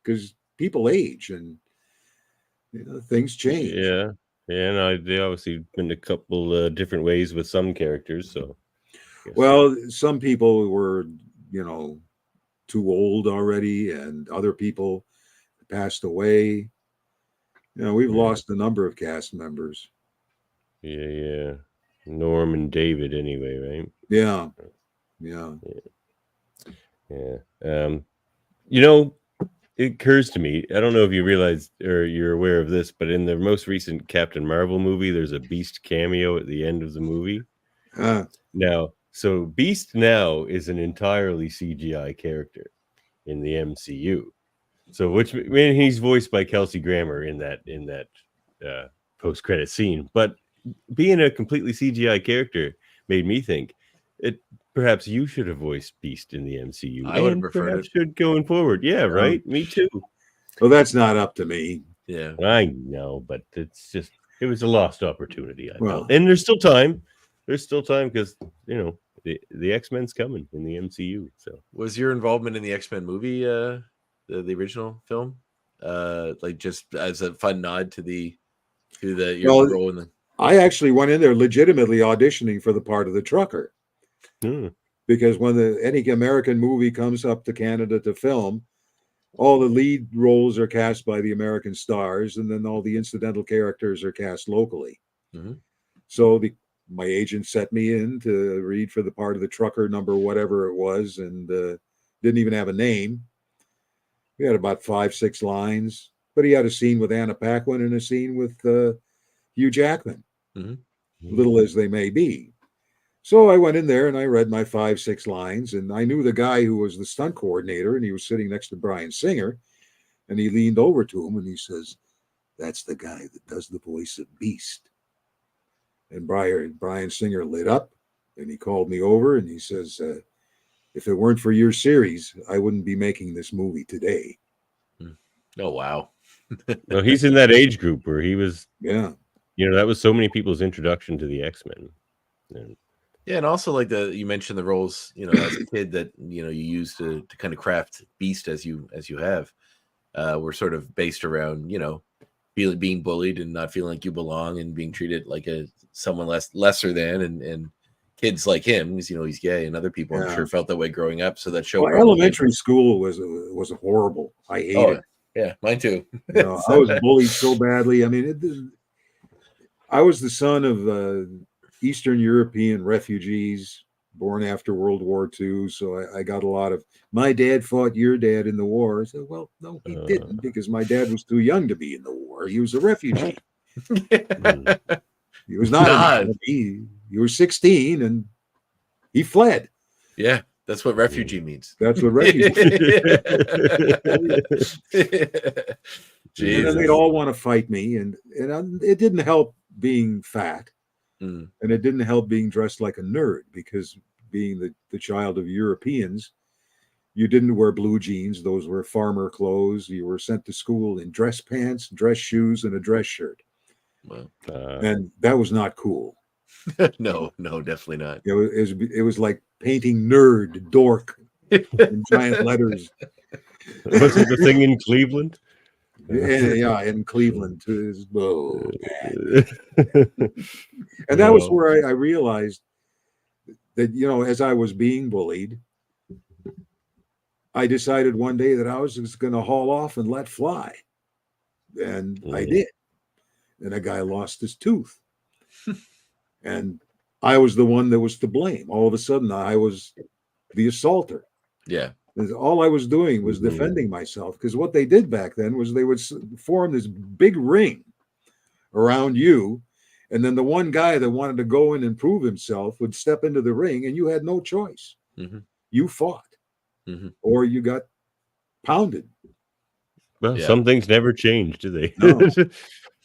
Because people age and things change. Yeah. Yeah. No, they obviously been a couple different ways with some characters. So, well, some people were, too old already, and other people passed away. We've lost a number of cast members. Yeah. Norm and David, anyway, right? Yeah. It occurs to me, I don't know if you realize or you're aware of this, but in the most recent Captain Marvel movie, there's a Beast cameo at the end of the movie. Now, so Beast now is an entirely CGI character in the MCU. So when he's voiced by Kelsey Grammer in that post-credit scene, but being a completely CGI character made me think perhaps you should have voiced Beast in the MCU. I would have preferred it. Should going forward. Yeah, right. Me too. Well, that's not up to me. Yeah, I know, but it was a lost opportunity. I felt. And there's still time. There's still time because the X-Men's coming in the MCU. So, was your involvement in the X-Men movie, the original film, like just as a fun nod to your role in the? I actually went in there legitimately auditioning for the part of the trucker. Because when any American movie comes up to Canada to film, all the lead roles are cast by the American stars, and then all the incidental characters are cast locally. Mm-hmm. So my agent set me in to read for the part of the trucker, number whatever it was, and didn't even have a name. We had about 5-6 lines, but he had a scene with Anna Paquin and a scene with Hugh Jackman, little as they may be. So I went in there and I read my 5-6 lines, and I knew the guy who was the stunt coordinator, and he was sitting next to Bryan Singer, and he leaned over to him and he says, That's the guy that does the voice of Beast. And Brian Singer lit up, and he called me over, and he says, if it weren't for your series, I wouldn't be making this movie today. Oh, wow. Well, he's in that age group where he was, Yeah. That was so many people's introduction to the X-Men. And, yeah, and also like you mentioned the roles, as a kid that you used to kind of craft Beast as you have, were sort of based around being bullied and not feeling like you belong and being treated like someone lesser than, and kids like him, because he's gay, and other people I'm sure felt that way growing up. So that show. Elementary school was horrible. I hated it. Yeah, mine too. I was bullied so badly. I mean, I was the son of Eastern European refugees born after World War II. So I got a lot of, my dad fought your dad in the war. I said, well, no, he didn't, because my dad was too young to be in the war. He was a refugee. He was not. He was 16 and he fled. Yeah. That's what refugee means. That's what refugee means. And then they'd all want to fight me. And it didn't help being fat. And it didn't help being dressed like a nerd, because being the child of Europeans, you didn't wear blue jeans. Those were farmer clothes. You were sent to school in dress pants, dress shoes, and a dress shirt. Well, and that was not cool. No, definitely not. It was like painting nerd, dork in giant letters. Was it the thing in Cleveland? Yeah, in Cleveland too. And that was where I realized that, as I was being bullied, I decided one day that I was just going to haul off and let fly. And I did. And a guy lost his tooth. And I was the one that was to blame. All of a sudden, I was the assaulter. Yeah. All I was doing was defending myself, because what they did back then was they would form this big ring around you. And then the one guy that wanted to go in and prove himself would step into the ring, and you had no choice. Mm-hmm. You fought, or you got pounded. Well, some things never change, do they?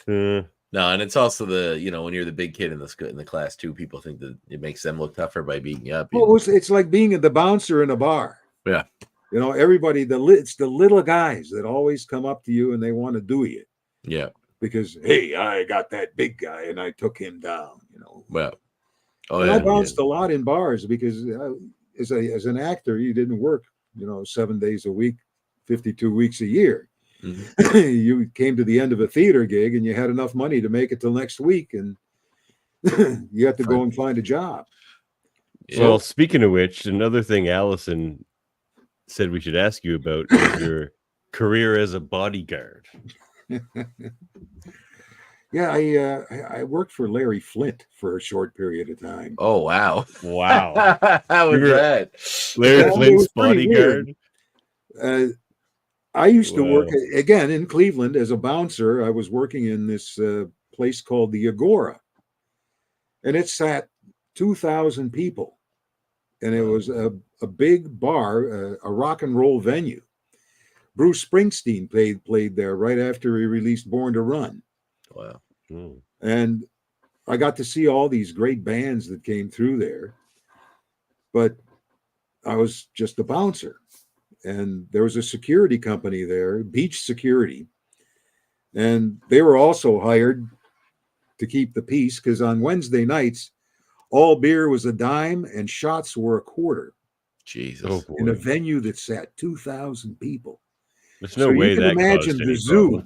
No. No, and it's also when you're the big kid in the class too, people think that it makes them look tougher by beating you up. Well, it's like being the bouncer in a bar. Yeah. Everybody, it's the little guys that always come up to you and they want to do you. Yeah. Because, hey, I got that big guy and I took him down, Well, I bounced a lot in bars because as an actor, you didn't work, 7 days a week, 52 weeks a year. Mm-hmm. You came to the end of a theater gig and you had enough money to make it till next week, and you had to go and find a job. Well, speaking of which, another thing Allison said we should ask you about is your career as a bodyguard. Yeah, I worked for Larry Flint for a short period of time. Oh, wow. How was that? Larry Flint's bodyguard? I used to work, again, in Cleveland as a bouncer. I was working in this place called the Agora. And it sat 2,000 people. And it was a big bar, a rock and roll venue. Bruce Springsteen played there right after he released Born to Run. Wow. And I got to see all these great bands that came through there. But I was just a bouncer. And there was a security company there, Beach Security. And they were also hired to keep the peace, because on Wednesday nights, all beer was a dime and shots were a quarter. Jesus. In a venue that sat 2,000 people. There's no way that imagine the zoo.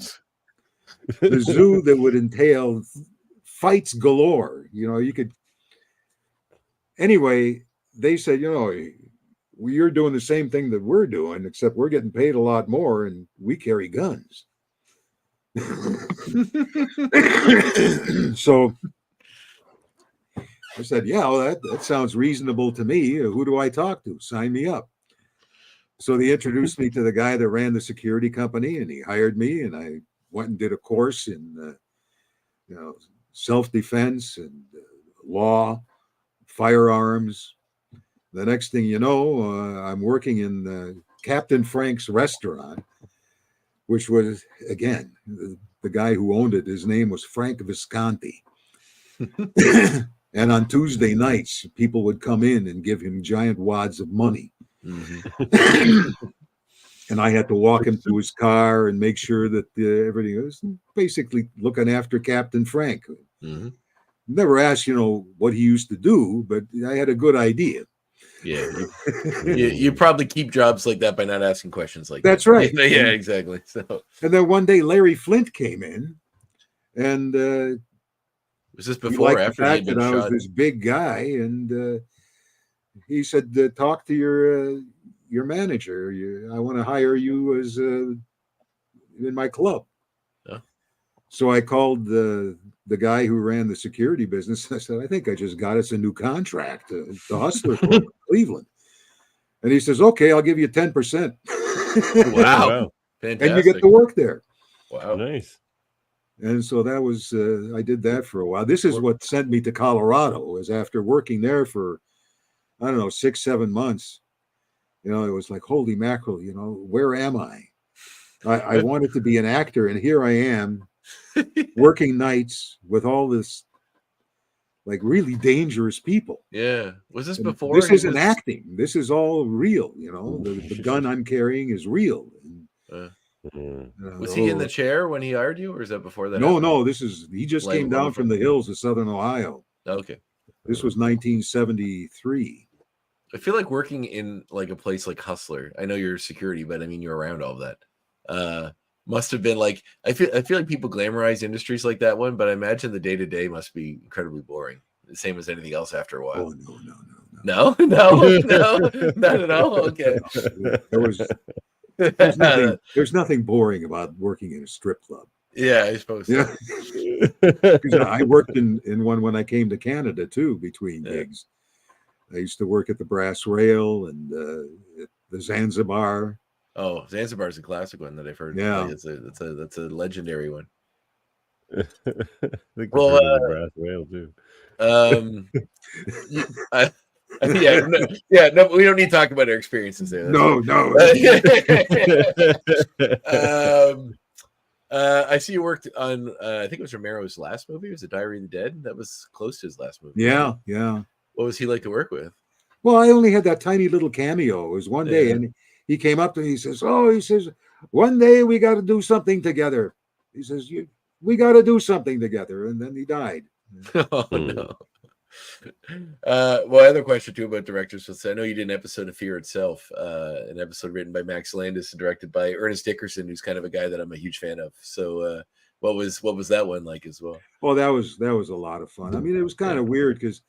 The zoo that would entail fights galore. You could. Anyway, they said, you're doing the same thing that we're doing, except we're getting paid a lot more and we carry guns. So I said, yeah, well, that sounds reasonable to me. Who do I talk to? Sign me up. So they introduced me to the guy that ran the security company, and he hired me, and I went and did a course in self-defense and law, firearms. The next thing you know, I'm working in Captain Frank's restaurant, which was, again, the guy who owned it, his name was Frank Visconti. And on Tuesday nights, people would come in and give him giant wads of money. Mm-hmm. And I had to walk him to his car and make sure that everything was basically looking after Captain Frank. Mm-hmm. Never asked, what he used to do, but I had a good idea. Yeah, you probably keep jobs like that by not asking questions like That's that. Right. Yeah, exactly. So, and then one day Larry Flint came in, and was this before or after he had been shot? I was this big guy, and he said, "Talk to your manager. I want to hire you as in my club." Oh. So I called the guy who ran the security business. I said, "I think I just got us a new contract, the Hustler Club in Cleveland." And he says, "Okay, I'll give you 10%." Wow. Fantastic. And you get to work there. Wow. Nice. And so that was, I did that for a while. This is what sent me to Colorado, was after working there for, 6-7 months. It was like, holy mackerel, where am I? I wanted to be an actor, and here I am working nights with all this, like, really dangerous people. Yeah. Was this before? This isn't acting. This is all real, the gun I'm carrying is real. Was he in the chair when he hired you, or is that before that? No, he just came down from the hills of Southern Ohio. Okay. This was 1973. I feel like working in like a place like Hustler. I know you're security, but I mean you're around all that. Must have been like I feel like people glamorize industries like that one, but I imagine the day-to-day must be incredibly boring. The same as anything else after a while. Oh, no, not at all. Okay. There's nothing boring about working in a strip club. Yeah, I suppose. So. Yeah. I worked in one when I came to Canada too, between gigs. I used to work at the Brass Rail and the Zanzibar. Oh, Zanzibar is a classic one that I've heard. Yeah, that's a legendary one. I think the Brass Rail too. No, we don't need to talk about our experiences there. No. I see you worked on, I think it was Romero's last movie. Was it Diary of the Dead? That was close to his last movie. Yeah. What was he like to work with? Well, I only had that tiny little cameo. It was one day, and he came up to me. He says, "One day we got to do something together." He says, "We got to do something together," and then he died. Oh no. Well, other question too about directors. So I know you did an episode of Fear Itself, an episode written by Max Landis and directed by Ernest Dickerson, who's kind of a guy that I'm a huge fan of. So, what was that one like as well? Well, that was a lot of fun. I mean, it was kind of weird because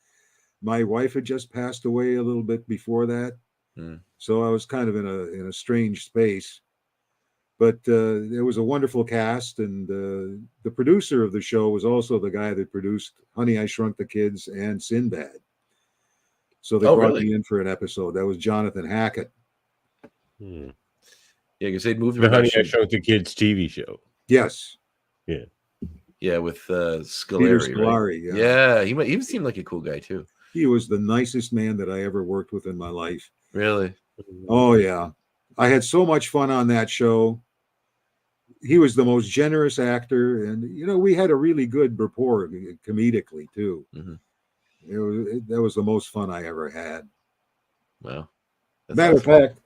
my wife had just passed away a little bit before that, so I was kind of in a strange space. But there was a wonderful cast, and the producer of the show was also the guy that produced Honey, I Shrunk the Kids and Sinbad. So they brought me in for an episode. That was Jonathan Hackett. Yeah, because they'd moved the Honey, I Shrunk the Kids TV show. Yes. Yeah, with Skelhorn. Right? Yeah, he seemed like a cool guy too. He was the nicest man that I ever worked with in my life. Really? Oh yeah, I had so much fun on that show. He was the most generous actor, and we had a really good rapport comedically too. Mm-hmm. That was the most fun I ever had. Wow. Matter of fact,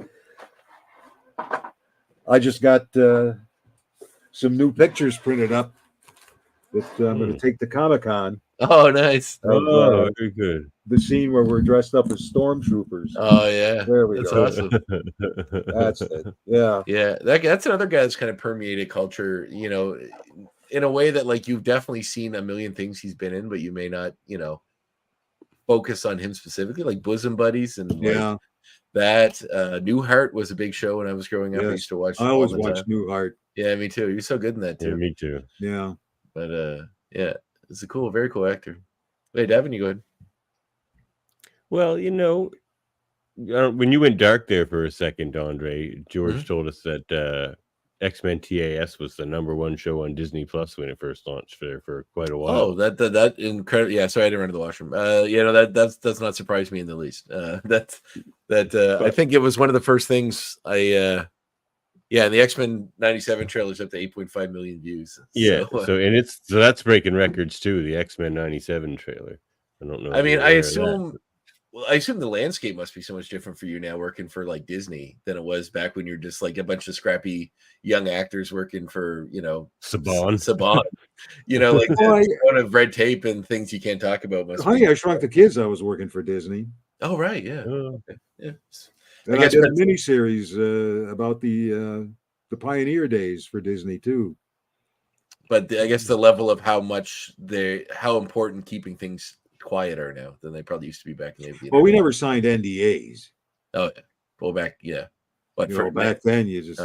I just got some new pictures printed up that I'm going to take to Comic-Con. Oh, nice. Very good. The scene where we're dressed up as stormtroopers. Oh, yeah. There we go. That's awesome. That's it. Yeah. Yeah. That's another guy that's kind of permeated culture, in a way that, like, you've definitely seen a million things he's been in, but you may not, focus on him specifically, like Bosom Buddies and that. Newhart was a big show when I was growing up. Yes. I used to watch. I always watched Newhart. Yeah, me too. You're so good in that too. Yeah, me too. Yeah. But yeah, it's a very cool actor. Hey, Davan, you go ahead. Well, when you went dark there for a second, André, George told us that X-Men TAS was the number1 show on Disney Plus when it first launched there for quite a while. Oh, that incredible! Yeah, sorry, I didn't run to the washroom. That does not surprise me in the least. I think it was one of the first things I Yeah, and the X-Men 97 trailer is up to 8.5 million views. Yeah, so that's breaking records too. The X-Men 97 trailer. I don't know. I mean, I assume the landscape must be so much different for you now working for like Disney than it was back when you're just like a bunch of scrappy young actors working for, Saban. Like the amount of red tape and things you can't talk about. Honey, I Shrunk the Kids. I was working for Disney. Oh right, yeah, okay. Yeah. And I did a miniseries about the pioneer days for Disney too. But I guess the level of how important keeping things quiet are now than they probably used to be back in the. Well, we never signed NDAs. Oh, yeah. Well, back, yeah. But back then you just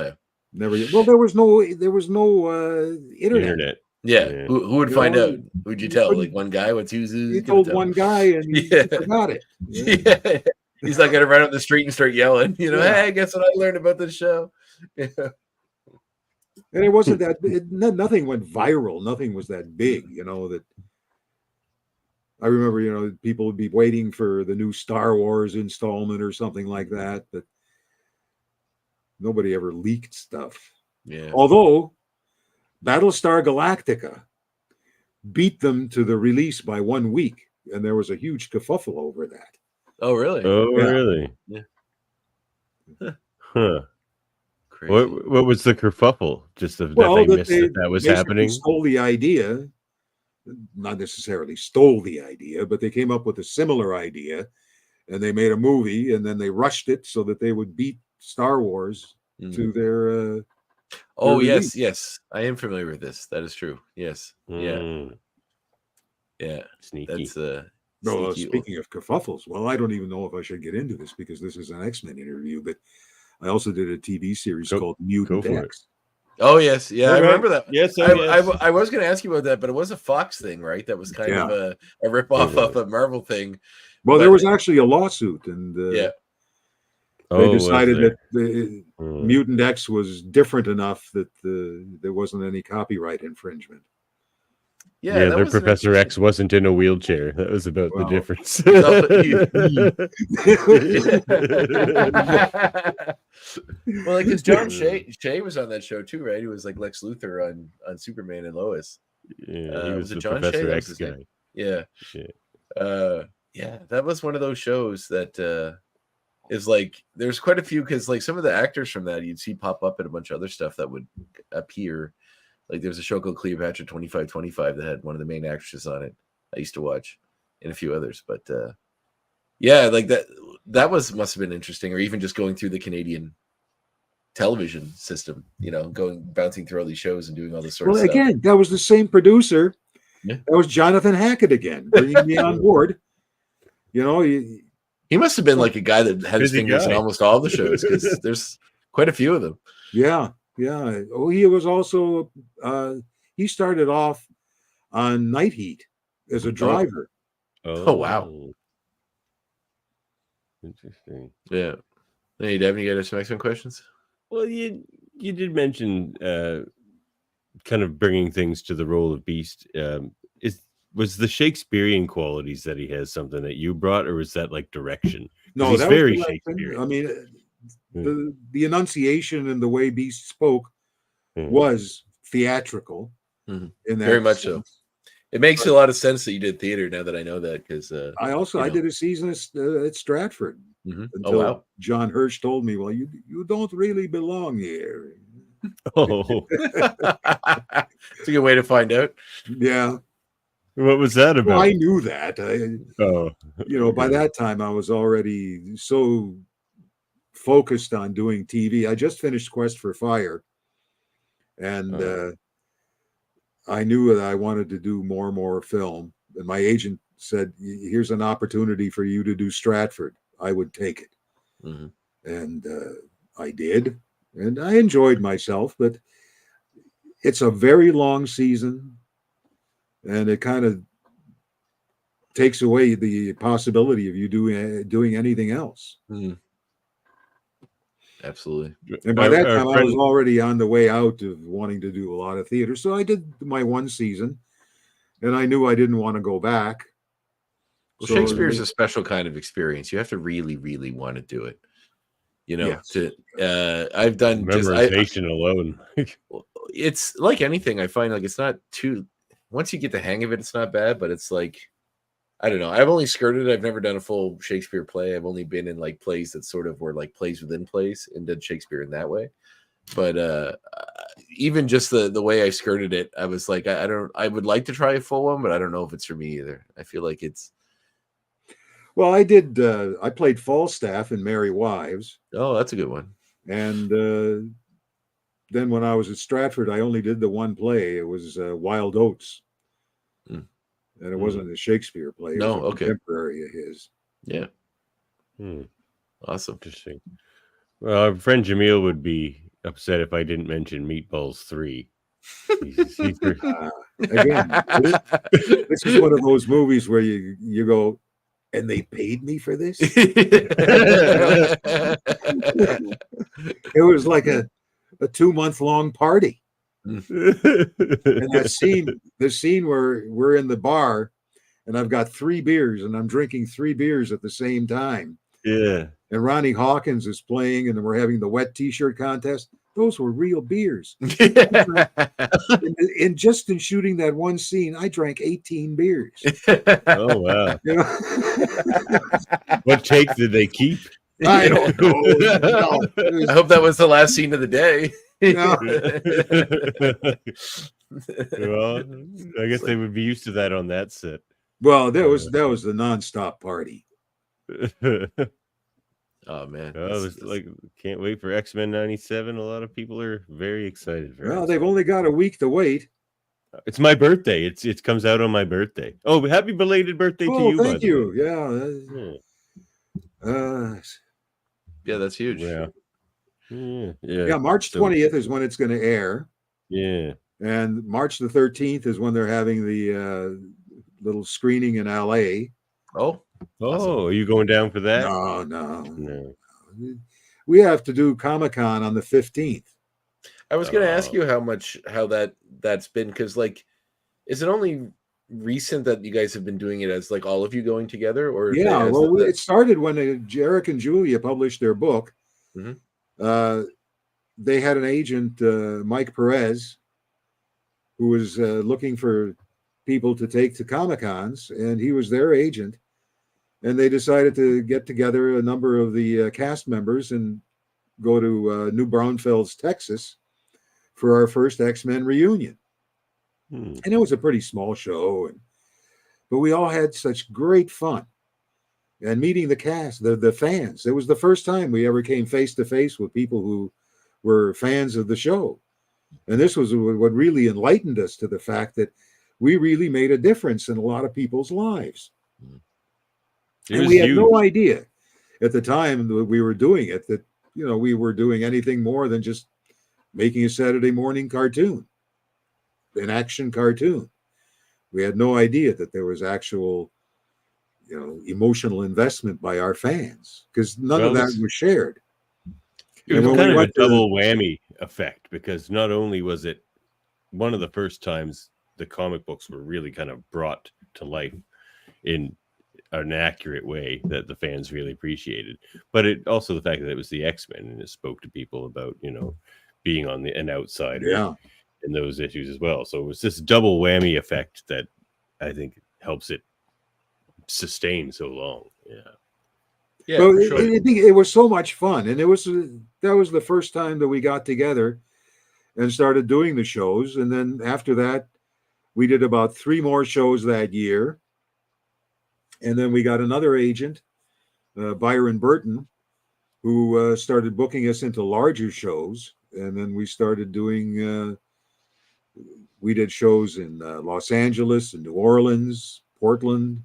never. Well, there was no internet. Yeah. Who would find out? Who'd you tell? Like one guy? You told one guy and he forgot it. Yeah. He's not gonna run up the street and start yelling. Hey, guess what I learned about this show? Yeah. And it wasn't that. Nothing went viral. Nothing was that big. That. I remember, people would be waiting for the new Star Wars installment or something like that, but nobody ever leaked stuff. Yeah. Although Battlestar Galactica beat them to the release by 1 week, and there was a huge kerfuffle over that. Oh, really? Really? Yeah. Huh. Crazy. What was the kerfuffle? Just that they missed that was happening? Stole the idea. Not necessarily stole the idea, but they came up with a similar idea, and they made a movie, and then they rushed it so that they would beat Star Wars to their. Yes, I am familiar with this. That is true. Yes, yeah. Sneaky. That's speaking of kerfuffles, well, I don't even know if I should get into this because this is an X-Men interview, but I also did a TV series called Mutant X. Oh yes, yeah, I remember that. Yes, I was going to ask you about that, but it was a Fox thing, right? That was kind of a ripoff of a Marvel thing. Well, there was actually a lawsuit, and they decided that the Mutant X was different enough that there wasn't any copyright infringement. Yeah, their Professor X wasn't in a wheelchair. That was about the difference. Well, because John Shea was on that show too, right? He was like Lex Luthor on Superman and Lois. Yeah, he was the John Professor Shea? X guy. Yeah. That was one of those shows that is like there's quite a few because like some of the actors from that you'd see pop up in a bunch of other stuff that would appear. Like there's a show called Cleopatra 2525 that had one of the main actresses on it. I used to watch, and a few others, but like that must have been interesting, or even just going through the Canadian television system, bouncing through all these shows and doing all this sort of stuff. Well, again, that was the same producer. Yeah. That was Jonathan Hackett again, bringing me on board. He must have been like a guy that had his fingers in almost all the shows because there's quite a few of them. Yeah. Yeah. Oh, he was also, he started off on Night Heat as a driver. Oh wow. Interesting. Yeah. Hey, Devin, you got some X-Men questions? Well, you did mention kind of bringing things to the role of Beast. Was the Shakespearean qualities that he has something that you brought, or was that like direction? No, he's very Shakespearean. I mean, the enunciation and the way Beast spoke was theatrical. In that very much so. It makes a lot of sense that you did theater now that I know that because I did a season at Stratford until John Hirsch told me, well, you don't really belong here. Oh, it's a good way to find out. Yeah. What was that about? Well, I knew that. By that time I was already so focused on doing TV. I just finished Quest for Fire, and I knew that I wanted to do more and more film. And my agent said, "Here's an opportunity for you to do Stratford. I would take it." Mm-hmm. And I did, and I enjoyed myself. But it's a very long season, and it kind of takes away the possibility of you doing anything else. Mm-hmm. Absolutely. And by that time, I was already on the way out of wanting to do a lot of theater. So I did my one season, and I knew I didn't want to go back. Well, Shakespeare is a special kind of experience. You have to really, really want to do it. you know, Yes. I've done memorization alone. It's like anything. I find like it's not too, once you get the hang of it, it's not bad, but it's like, I don't know. I've only skirted. I've never done a full Shakespeare play. I've only been in like plays that sort of were like plays within plays and did Shakespeare in that way. But even just the way I skirted it, I was like, I would like to try a full one, but I don't know if it's for me either. I feel like it's. Well, I did. I played Falstaff in Merry Wives. Oh, that's a good one. And then when I was at Stratford, I only did the one play. It was Wild Oats. And it wasn't a Shakespeare play. It was a contemporary of his. Yeah. Awesome. Interesting. Well, our friend Jaemeel would be upset if I didn't mention Meatballs 3. Again, this is one of those movies where you go, and they paid me for this? It was like a 2-month-long party. And the scene where we're in the bar and I've got 3 beers and I'm drinking 3 beers at the same time. Yeah. And Ronnie Hawkins is playing and we're having the wet t-shirt contest. Those were real beers. And just in shooting that one scene, I drank 18 beers. Oh, wow. You know? What take did they keep? I don't know. No. I hope that was the last scene of the day. No. Well, I guess they would be used to that on that set. Well, that was the nonstop party. Oh man! Oh, like can't wait for X-Men '97. A lot of people are very excited for. Well, they've only got a week to wait. It's my birthday. It comes out on my birthday. Oh, happy belated birthday to you! Thank you. Yeah, that's huge. Yeah. March 20th is when it's going to air. Yeah. And March the 13th is when they're having the little screening in LA. Oh, awesome. Are you going down for that? No. We have to do Comic-Con on the 15th. I was going to ask you how that's been, because like, is it only recent that you guys have been doing it as like all of you going together? Or it started when Jarek and Julia published their book. Mm-hmm. They had an agent, Mike Perez, who was looking for people to take to Comic-Cons, and he was their agent. And they decided to get together a number of the cast members and go to New Braunfels, Texas, for our first X-Men reunion. And it was a pretty small show, but we all had such great fun. And meeting the cast, the fans. It was the first time we ever came face to face with people who were fans of the show. And this was what really enlightened us to the fact that we really made a difference in a lot of people's lives. And we had no idea at the time that we were doing it, that, we were doing anything more than just making a Saturday morning cartoon, an action cartoon. We had no idea that there was actual, emotional investment by our fans, because none of that was shared. It was kind of a double whammy effect, because not only was it one of the first times the comic books were really kind of brought to life in an accurate way that the fans really appreciated, but it also the fact that it was the X-Men and it spoke to people about, being on an outsider in those issues as well. So it was this double whammy effect that I think helps it sustain so long. Yeah. Well, sure. I think it was so much fun, and that was the first time that we got together and started doing the shows. And then after that, we did about 3 more shows that year. And then we got another agent, Byron Burton, who started booking us into larger shows. And then we started doing, we did shows in Los Angeles and New Orleans, Portland,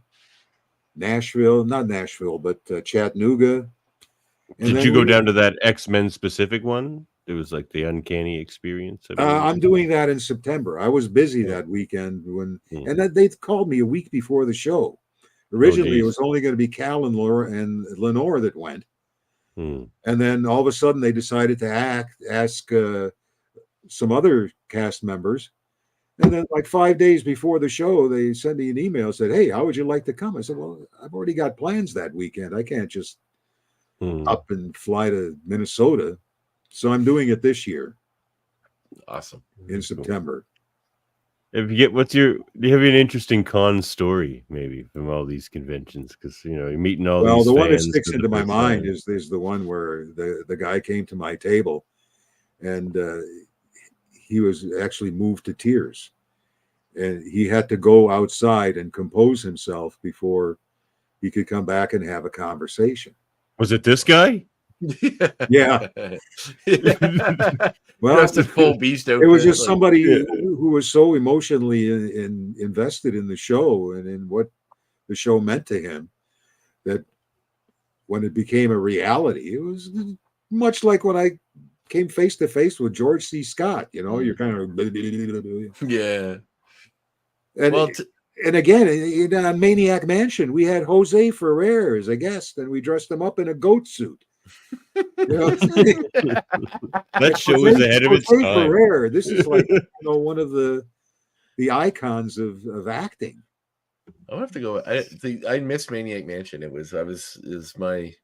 Nashville, not Nashville, but Chattanooga. And did you go down to that X-Men specific one? It was like the Uncanny Experience. I'm doing that in September. I was busy that weekend and they called me a week before the show. Originally, it was only going to be Cal and Lenore that went. And then all of a sudden they decided to ask some other cast members. And then like 5 days before the show, they sent me an email, said, "Hey, how would you like to come?" I said, "Well, I've already got plans that weekend. I can't just up and fly to Minnesota. So I'm doing it this year. Awesome. In September. If you get, do you have an interesting con story maybe from all these conventions? Because you're meeting all these. Well, the one that sticks into my mind is the one where the guy came to my table, and he was actually moved to tears, and he had to go outside and compose himself before he could come back and have a conversation. Was it this guy? Yeah. Well, just a full beast. It was just somebody who was so emotionally invested in the show and in what the show meant to him that when it became a reality, it was much like when I came face to face with George C. Scott. You're kind of yeah. And again, on Maniac Mansion, we had Jose Ferrer as a guest, and we dressed him up in a goat suit. That show is ahead of its time. Ferrer, this is like one of the icons of acting. I'll have to go. I missed Maniac Mansion. Is my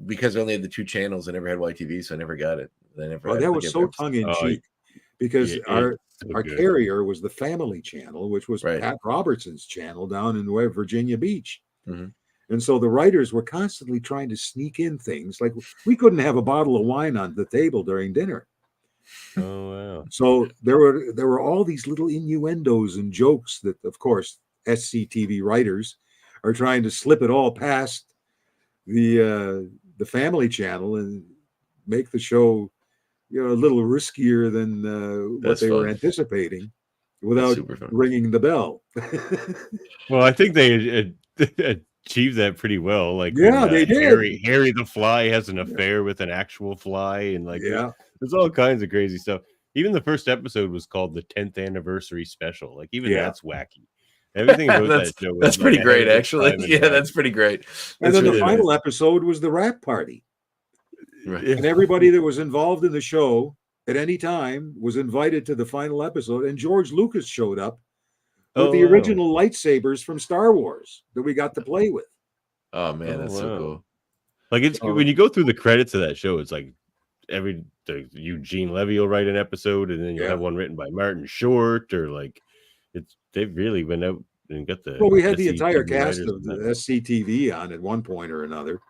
because I only had the 2 channels. I never had YTV, so I never got it. That was so tongue in cheek because our carrier was the Family Channel, which was Pat Robertson's channel down in Virginia Beach. Mm-hmm. And so the writers were constantly trying to sneak in things. Like we couldn't have a bottle of wine on the table during dinner. Oh, wow. So there were all these little innuendos and jokes that, of course, SCTV writers are trying to slip it all past the Family Channel and make the show, a little riskier than what they were anticipating without ringing the bell. Well, I think they achieved that pretty well. Like, they did. Harry the Fly has an affair with an actual fly, and there's all kinds of crazy stuff. Even the first episode was called the 10th anniversary special. Like, even that's wacky. Everything about that show that's pretty great, actually. Yeah, that's pretty great. And then the final episode was the rap party. Right. And everybody that was involved in the show at any time was invited to the final episode. And George Lucas showed up with the original lightsabers from Star Wars that we got to play with. Oh man, that's so cool. Like it's when you go through the credits of that show, it's like Eugene Levy will write an episode, and then you'll have one written by Martin Short, or they've really been out and got the. Well, we had the entire cast of the SCTV on at one point or another.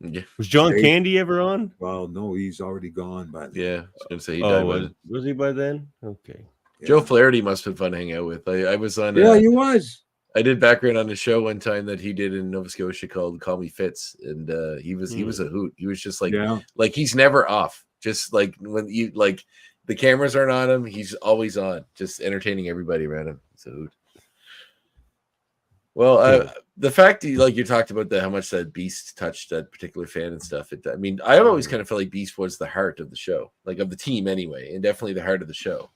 Yeah. Was John Candy ever on? Well, no, he's already gone by then. Yeah, I was gonna say he died. Was he by then? Okay. Yeah. Joe Flaherty must have been fun to hang out with. I was on. Yeah, he was. I did background on a show one time that he did in Nova Scotia called "Call Me Fitz," and he was a hoot. He was just like he's never off. Just like when the cameras aren't on him, he's always on, just entertaining everybody around him. It's a hoot. Well, the fact you talked about how much that Beast touched that particular fan and stuff. I've always kind of felt like Beast was the heart of the show, like of the team anyway, and definitely the heart of the show.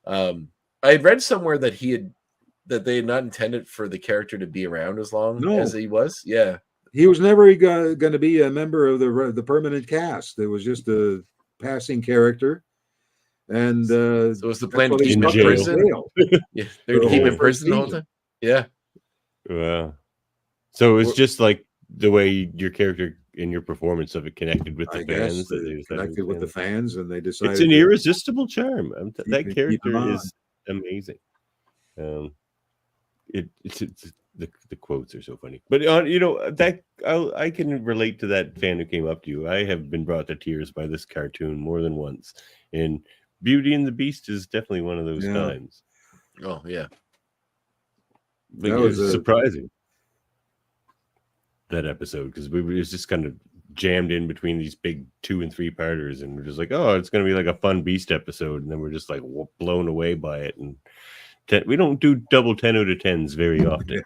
I had read somewhere that they had not intended for the character to be around as long as he was. Yeah, he was never going to be a member of the permanent cast. It was just a passing character, and so it was the plan to keep him in prison. Yeah, they would keep him in prison the whole time. Yeah. Wow. So it's just like the way your character and your performance of it connected with the fans. Connected with the fans, and they decided it's an irresistible charm. That character is amazing. The quotes are so funny, but that I can relate to that fan who came up to you. I have been brought to tears by this cartoon more than once, and Beauty and the Beast is definitely one of those times. Oh yeah. It was surprising, that episode, because we were just kind of jammed in between these big 2 and 3 parters, and we're just like, oh, it's going to be like a fun Beast episode, and then we're just like blown away by it. And we don't do double 10 out of 10s very often.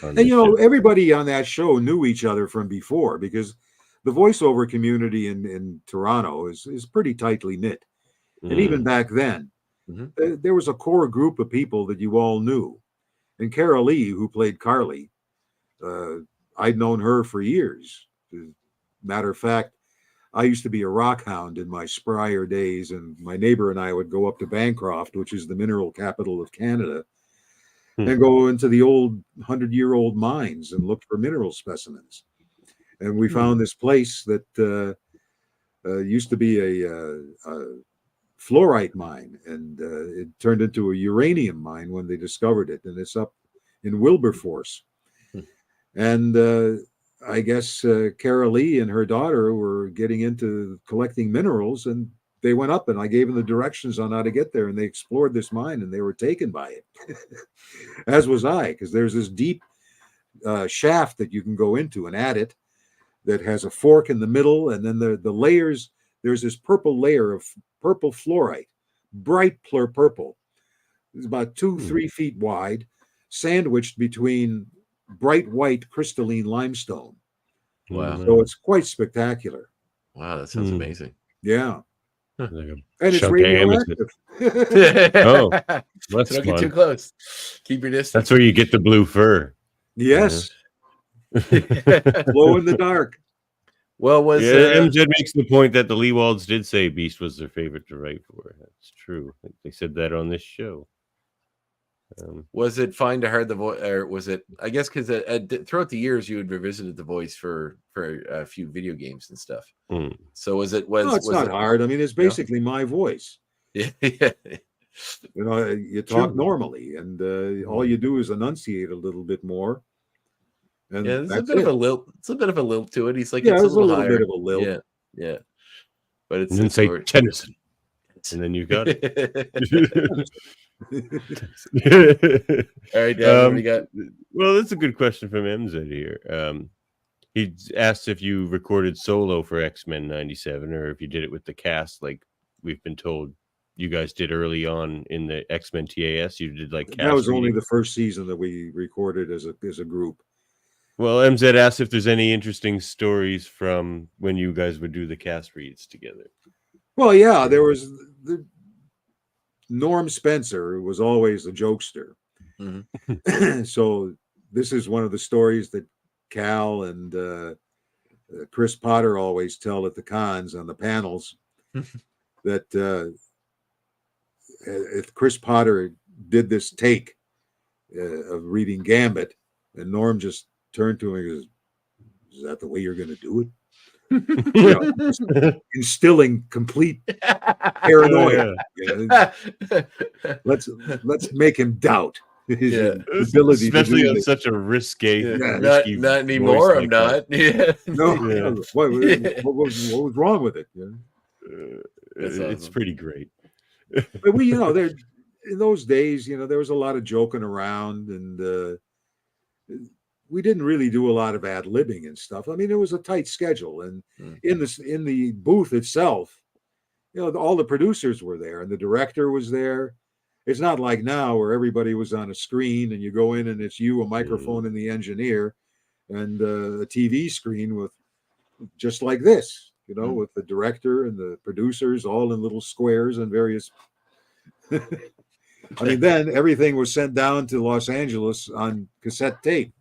And everybody on that show knew each other from before, because the voiceover community in Toronto is pretty tightly knit. And even back then, there was a core group of people that you all knew. And Carol Lee, who played Carly, I'd known her for years. Matter of fact, I used to be a rock hound in my sprier days, and my neighbor and I would go up to Bancroft, which is the mineral capital of Canada, and go into the old 100-year-old mines and look for mineral specimens. and we found this place that used to be a fluorite mine, and it turned into a uranium mine when they discovered it, and it's up in Wilberforce. And I guess Cara Lee and her daughter were getting into collecting minerals, and they went up, and I gave them the directions on how to get there, and they explored this mine, and they were taken by it, as was I, because there's this deep shaft that you can go into and at it that has a fork in the middle, and then the layers, there's this purple layer of purple fluorite, bright purple. It's about 2-3 feet wide, sandwiched between bright white crystalline limestone. Wow. So it's quite spectacular. Wow, that sounds amazing. Yeah. Like and it's chunk of radioactive. Oh, So that's don't get fun. too close. Keep your distance. That's where you get the blue fur. Yes. Glow in the dark. Well, was MZ makes the point that the Leewalds did say Beast was their favorite to write for. That's true. They said that on this show. Was it fine to hard the voice, or was it? I guess because throughout the years you had revisited the voice for a few video games and stuff. So was it? No, it's not hard. I mean, it's basically my voice. Yeah. You know, you talk normally, and all you do is enunciate a little bit more. And yeah, there's a bit of a lilt. It's a bit of a lilt to it. He's like, yeah, it's there's a little bit higher. of a lilt. Yeah. But it's And then say Tennyson, and then you got it. All right, Dad, what do you got? Well, that's a good question from MZ here. He asked if you recorded solo for X-Men 97 or if you did it with the cast, like we've been told you guys did early on in the X-Men TAS. You did like cast that was reading. only the first season that we recorded as a group. Well, MZ asked if there's any interesting stories from when you guys would do the cast reads together. Well, yeah, there was Norm Spencer, who was always a jokester. So this is one of the stories that Cal and Chris Potter always tell at the cons on the panels, that if Chris Potter did this take of reading Gambit, and Norm just turned to him and goes, "Is that the way you're going to do it?" You know, instilling complete paranoia. Let's make him doubt his ability, especially to do on this. such a risky. Not anymore. I'm not. No. What was wrong with it? It's awesome. pretty great. But we, there in those days, there was a lot of joking around, and we didn't really do a lot of ad-libbing and stuff. I mean, it was a tight schedule, and in the booth itself, all the producers were there, and the director was there. It's not like now where everybody was on a screen, and you go in and it's you, a microphone, and the engineer, and a TV screen with just like this, with the director and the producers all in little squares and various. I mean, then everything was sent down to Los Angeles on cassette tape.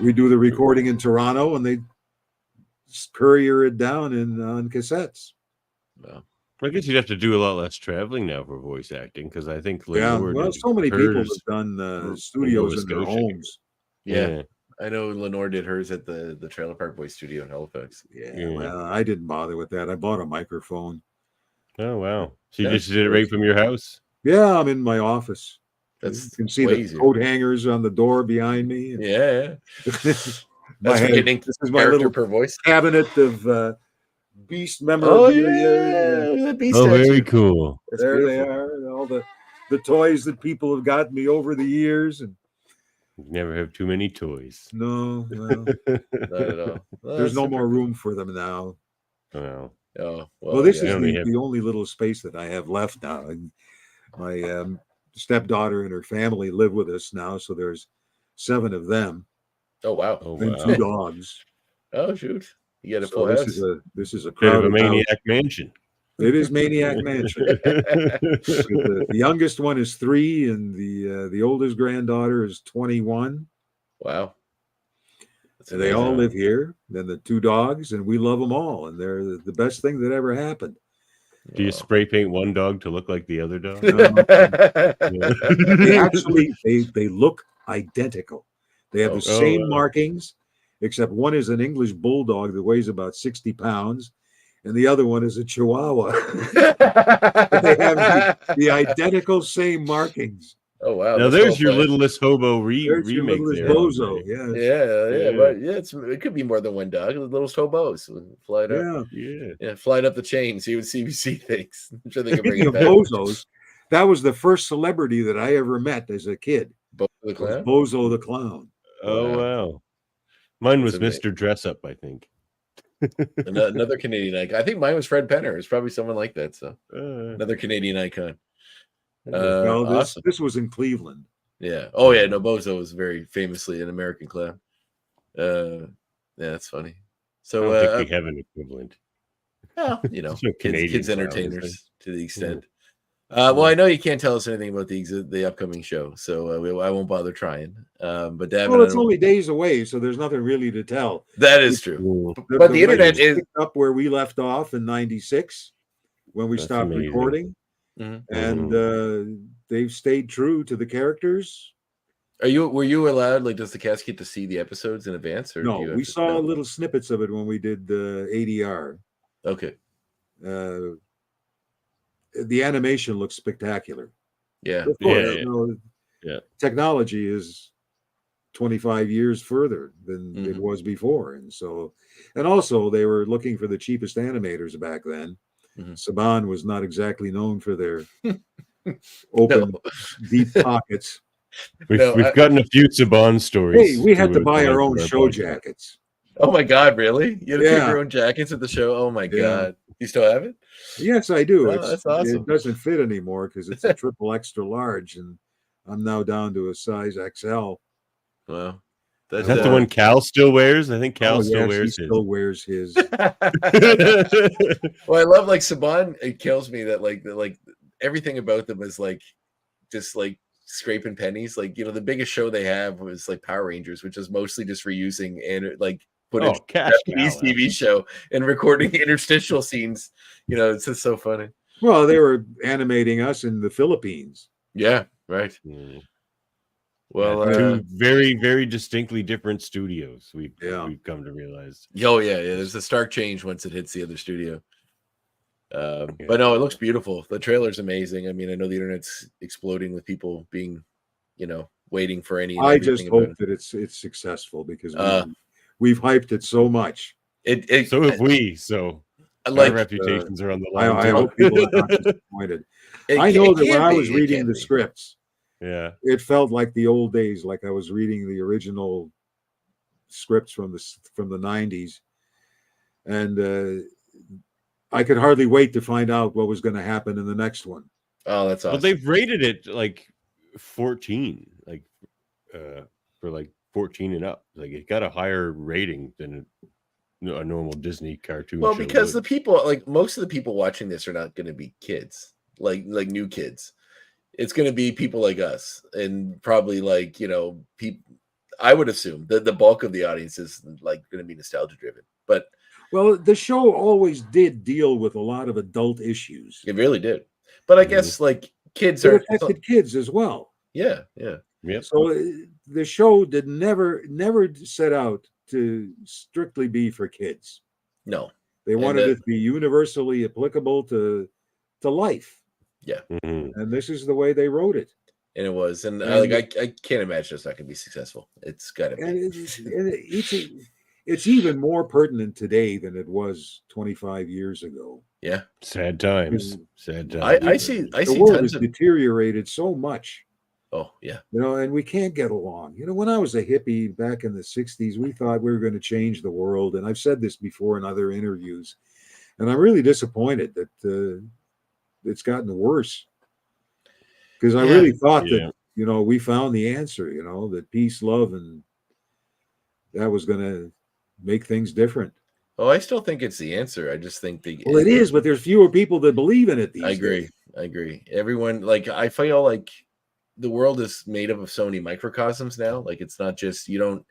We do the recording in Toronto, and they courier it down on cassettes. Well, I guess you'd have to do a lot less traveling now for voice acting, because I think so many people have done studios in their homes. Yeah. I know Lenore did hers at the Trailer Park Boys studio in Halifax. Well, I didn't bother with that. I bought a microphone. Oh wow! So you just did it right from your house? Yeah, I'm in my office. You can see the easier. coat hangers on the door behind me. Yeah. This is my little per voice cabinet of Beast memorabilia. Very cool. There they are. All the toys that people have gotten me over the years, and you never have too many toys. No, well, not at all. There's no more room for them now. Well, this is the only little space that I have left now. And my stepdaughter and her family live with us now, so there's 7 of them. Oh wow! And 2 dogs. Oh shoot! You got a full house. This is a bit of a maniac mansion. It is maniac mansion. The youngest one is 3, and the oldest granddaughter is 21. Wow! And they all live here. Then the 2 dogs, and we love them all, and they're the best thing that ever happened. Do you spray paint one dog to look like the other dog? They actually they look identical. They have the same markings, except one is an English bulldog that weighs about 60 pounds, and the other one is a Chihuahua. But they have the identical same markings. Oh wow! Now there's your Littlest Hobo remake Littlest there. Bozo, yes. Yeah. But it could be more than one dog. The Littlest Hobos flying up. Yeah, flying up the chain. See what CBC thinks. I'm sure they can bring it back. Bozos, that was the first celebrity that I ever met as a kid. Bozo the Clown. Bozo the Clown. Oh wow! Mine was Mr. Dress Up, I think. Another Canadian icon. I think mine was Fred Penner. It's probably someone like that. So another Canadian icon. Awesome. This was in Cleveland. Yeah. Oh yeah. No, Bozo was very famously an American clown. Yeah, that's funny. So I don't think we have an equivalent. Well, kids entertainers to the extent. Yeah. Well, I know you can't tell us anything about the upcoming show, so I won't bother trying. But Davan, it's only days away, so there's nothing really to tell. That is true. But the internet is up where we left off in '96 when we stopped recording, and they've stayed true to the characters. Were you allowed? Like, does the cast get to see the episodes in advance? Or no, we saw little snippets of it when we did the ADR. Okay. The animation looks spectacular. Yeah. Of course, technology is 25 years further than it was before. And also they were looking for the cheapest animators back then. Saban was not exactly known for their open, deep pockets. We've gotten a few Saban stories. Hey, we had to buy our own show jackets. Oh my God, really? You had to take your own jackets at the show? Oh my God. You still have it? Yes, I do. Oh, that's awesome. It doesn't fit anymore because it's a triple extra large, and I'm now down to a size XL. Wow. Is that the one Cal still wears? I think Cal still wears his. Still wears his. Well, I love Saban. It kills me that like everything about them is just scraping pennies. The biggest show they have was Power Rangers, which is mostly just reusing and footage Japanese TV show and recording interstitial scenes. It's just so funny. Well, they were animating us in the Philippines. Yeah, right. Well, two very, very distinctly different studios. We've come to realize. Oh yeah. There's a stark change once it hits the other studio. But no, it looks beautiful. The trailer's amazing. I mean, I know the internet's exploding with people being, waiting for any. I just hope that it's successful because we've hyped it so much. So have we. So our reputations are on the line. I hope people are not disappointed. I know that when I was reading the scripts, it felt like the old days, like I was reading the original scripts from the 90s, and I could hardly wait to find out what was going to happen in the next one. Oh, that's awesome. Well, they've rated it 14, for 14 and up. It got a higher rating than a normal Disney cartoon. Well, because the people, most of the people watching this are not going to be kids, like new kids. It's going to be people like us, and probably people. I would assume that the bulk of the audience is going to be nostalgia driven, but. Well, the show always did deal with a lot of adult issues. It really did. But I guess kids it affected kids as well. Yeah. So the show did never set out to strictly be for kids. No. They wanted it to be universally applicable to life. Yeah. And this is the way they wrote it. And it was. And I can't imagine it's not going to be successful. It's got to be. It's even more pertinent today than it was 25 years ago. Yeah. Sad times. I see the world has deteriorated so much. Oh, yeah. And we can't get along. When I was a hippie back in the 60s, we thought we were going to change the world. And I've said this before in other interviews. And I'm really disappointed that it's gotten worse. Because I really thought that, we found the answer, that peace, love, and that was going to make things different. Oh, I still think it's the answer. I just think it is, but there's fewer people that believe in it these days. I agree. Everyone, I feel like the world is made up of so many microcosms now. It's not just the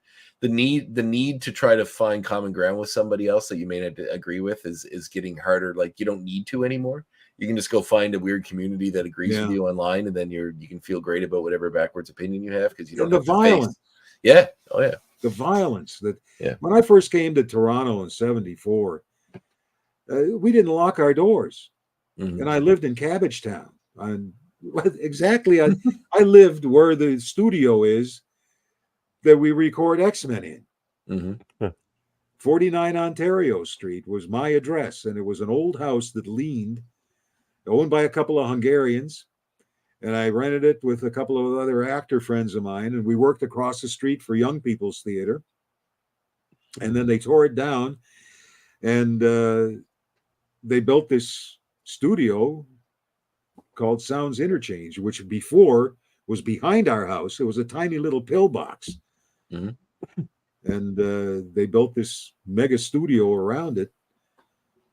need to try to find common ground with somebody else that you may not agree with is getting harder. You don't need to anymore. You can just go find a weird community that agrees with you online, and then you can feel great about whatever backwards opinion you have because you don't have the violence. Yeah. Oh yeah. the violence that. Yeah. When I first came to Toronto in '74, we didn't lock our doors, and I lived in Cabbagetown. Exactly, I lived where the studio is that we record X-Men in. 49 Ontario Street was my address, and it was an old house that leaned, owned by a couple of Hungarians, and I rented it with a couple of other actor friends of mine, and we worked across the street for Young People's Theater, and then they tore it down, and they built this studio called Sounds Interchange, which before was behind our house. It was a tiny little pillbox. And they built this mega studio around it.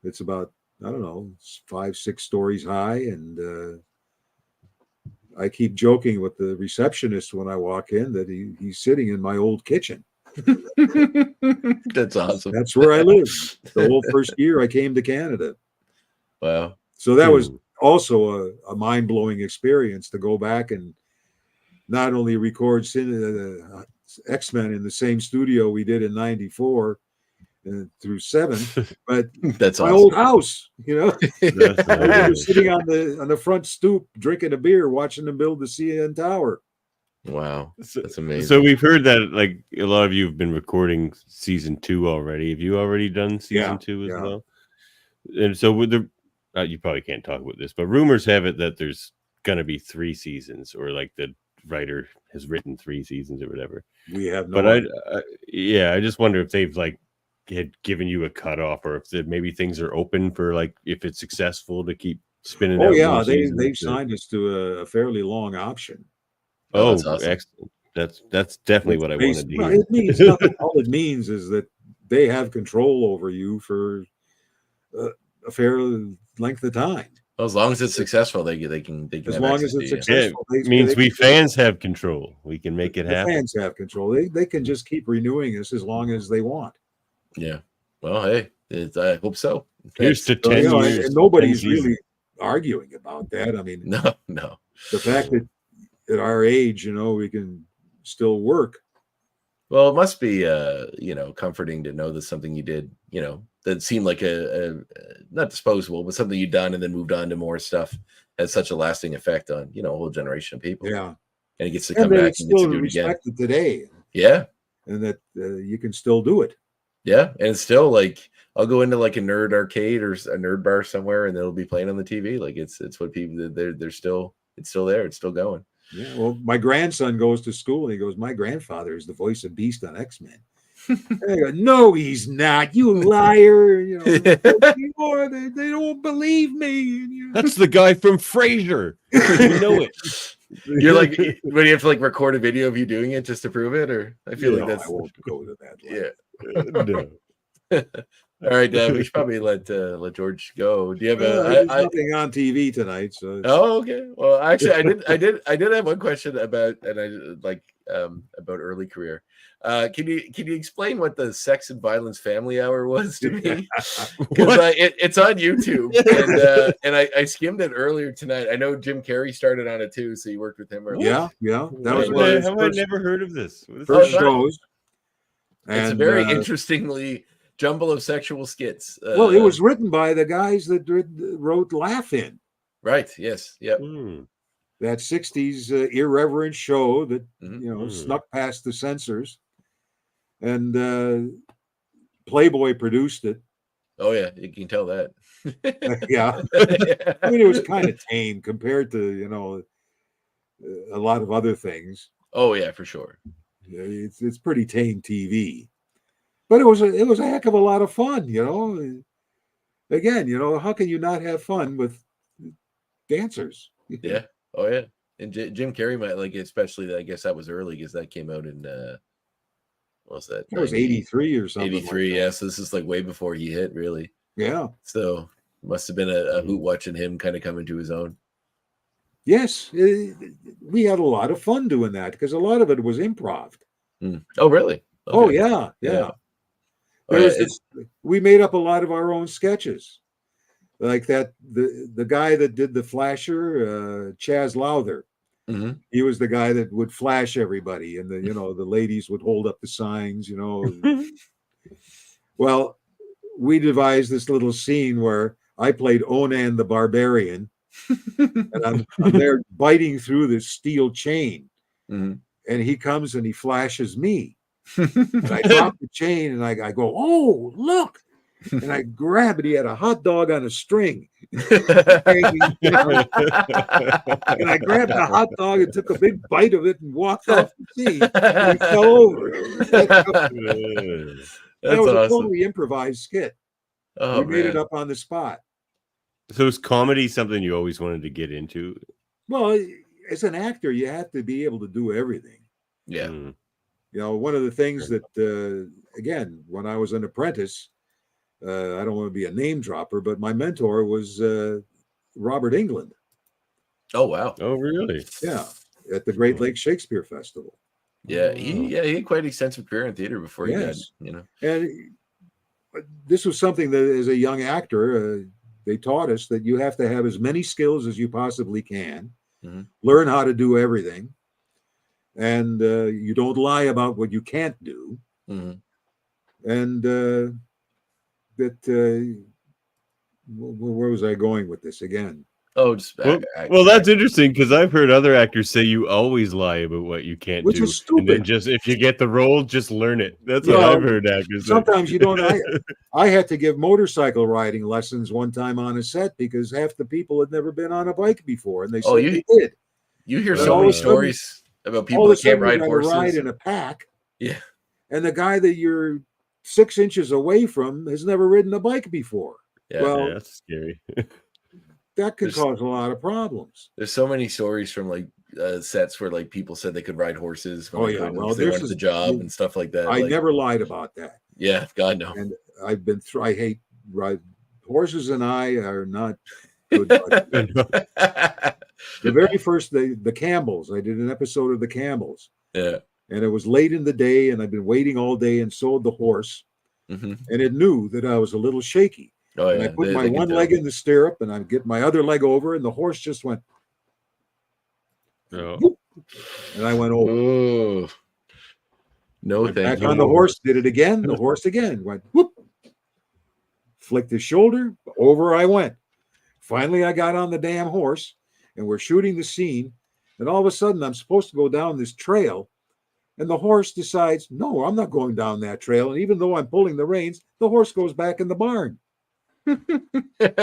It's about, I don't know, 5-6 stories high. And I keep joking with the receptionist when I walk in that he's sitting in my old kitchen. That's awesome. That's where I lived the whole first year I came to Canada. Wow. So that was also a mind-blowing experience to go back and not only record X-Men in the same studio we did in '94 through '7, but that's my awesome. old house, you know. That's I remember sitting on the front stoop drinking a beer, watching them build the CN Tower. Wow, that's amazing. So we've heard that like a lot of you have been recording season 2 already. Have you already done season 2 as well? And so with the you probably can't talk about this, but rumors have it that there's gonna be 3 seasons, or like the writer has written 3 seasons or whatever. We have no. But I just wonder if they've like had given you a cutoff, or if maybe things are open for like if it's successful to keep spinning. Oh yeah, they've signed us to a fairly long option. Oh, that's awesome. Excellent. That's definitely what I wanted to hear. It means nothing. All it means is that they have control over you for a fair length of time. Well, as long as it's successful, they can. As long as it's successful, it means we fans have control. We can make it happen. Fans have control. They can just keep renewing us as long as they want. Yeah. Well, hey, I hope so. Here's to 10 years. And nobody's really arguing about that. I mean, no. The fact that at our age, you know, we can still work. Well, it must be, comforting to know that something you did, that seemed like a not disposable, but something you'd done and then moved on to more stuff, has such a lasting effect on, a whole generation of people. Yeah. And it gets to come back and gets to do it again. Today. Yeah. And that you can still do it. Yeah. And it's still like, I'll go into like a nerd arcade or a nerd bar somewhere and it'll be playing on the TV. Like it's what people, they're still, it's still there. It's still going. Yeah, well, my grandson goes to school and he goes, "My grandfather is the voice of Beast on X-Men." And I go, "No, he's not. You liar! They don't believe me." That's the guy from Frasier. You know it. You're like, when you have to like record a video of you doing it just to prove it, or I feel like that's. I won't go to that. Yeah. No. All right, we should probably let George go. Do you have there's nothing on TV tonight? So oh, okay. Well, actually, I did have one question about about early career. Can you explain what the Sex and Violence Family Hour was to me? Because it's on YouTube, and I skimmed it earlier tonight. I know Jim Carrey started on it too, so you worked with him earlier. Yeah. That was one of his I never heard of this. First shows. It's a very interestingly jumble of sexual skits. Well, it was written by the guys that wrote Laugh In. Right. Yes. Yep. That 60s irreverent show that snuck past the censors, and Playboy produced it. Oh yeah, you can tell that. Yeah. I mean, it was kind of tame compared to a lot of other things. Oh yeah, for sure. It's pretty tame TV. But it was a heck of a lot of fun, Again, how can you not have fun with dancers? Yeah. Oh yeah. And Jim Carrey might like it, especially. I guess that was early because that came out in what was that? It was 83 or something. 83. Yeah. So this is like way before he hit, really. Yeah. So must have been a hoot watching him kind of come into his own. Yes, we had a lot of fun doing that because a lot of it was improv. Oh really? Okay. Oh yeah. We made up a lot of our own sketches, like that. The guy that did the Flasher, Chaz Lowther, Mm-hmm. He was the guy that would flash everybody, and the ladies would hold up the signs. Well, we devised this little scene where I played Onan the Barbarian, and I'm there biting through this steel chain, mm-hmm. and he comes and he flashes me, and I drop the chain, and I go, "Oh, look!" And I grab it. He had a hot dog on a string. And I grabbed the hot dog and took a big bite of it and walked off the scene. And he fell over. That was awesome. a totally improvised skit. Oh, we made it up on the spot. So is comedy something you always wanted to get into? Well, as an actor, you have to be able to do everything. Yeah. One of the things that, again, when I was an apprentice, I don't want to be a name dropper, but my mentor was Robert England. Oh, wow. Oh, really? Yeah, at the Great Lakes Shakespeare Festival. Yeah, he had quite an extensive career in theater before he got, And this was something that, as a young actor, they taught us that you have to have as many skills as you possibly can, learn how to do everything, and you don't lie about what you can't do, and where was I going with this again? Oh, just well, that's interesting because I've heard other actors say you always lie about what you can't Which do, is stupid. and then just if you get the role, just learn it. That's what I've heard actors say. Sometimes you don't. I had to give motorcycle riding lessons one time on a set because half the people had never been on a bike before, and they said they did. You hear so many stories about people that can't ride horses. Ride in a pack, yeah, and the guy that you're 6 inches away from has never ridden a bike before. Yeah, well, that's scary. That could cause a lot of problems. There's so many stories from like sets where like people said they could ride horses. When they wanted the job and stuff like that. I never lied about that. Yeah, God no. And I've been through. I hate ride horses, and I are not good. The very first the Campbells. I did an episode of the Campbells. Yeah. And it was late in the day, and I'd been waiting all day and sold the horse, and it knew that I was a little shaky. Oh, and I put my one leg in the stirrup, and I get my other leg over, and the horse just went. Oh. And I went over. Oh. No, thank back you. On the horse, did it again. The horse again went whoop. Flicked his shoulder, over I went. Finally, I got on the damn horse, and we're shooting the scene, and all of a sudden, I'm supposed to go down this trail. And the horse decides, no, I'm not going down that trail. And even though I'm pulling the reins, the horse goes back in the barn. the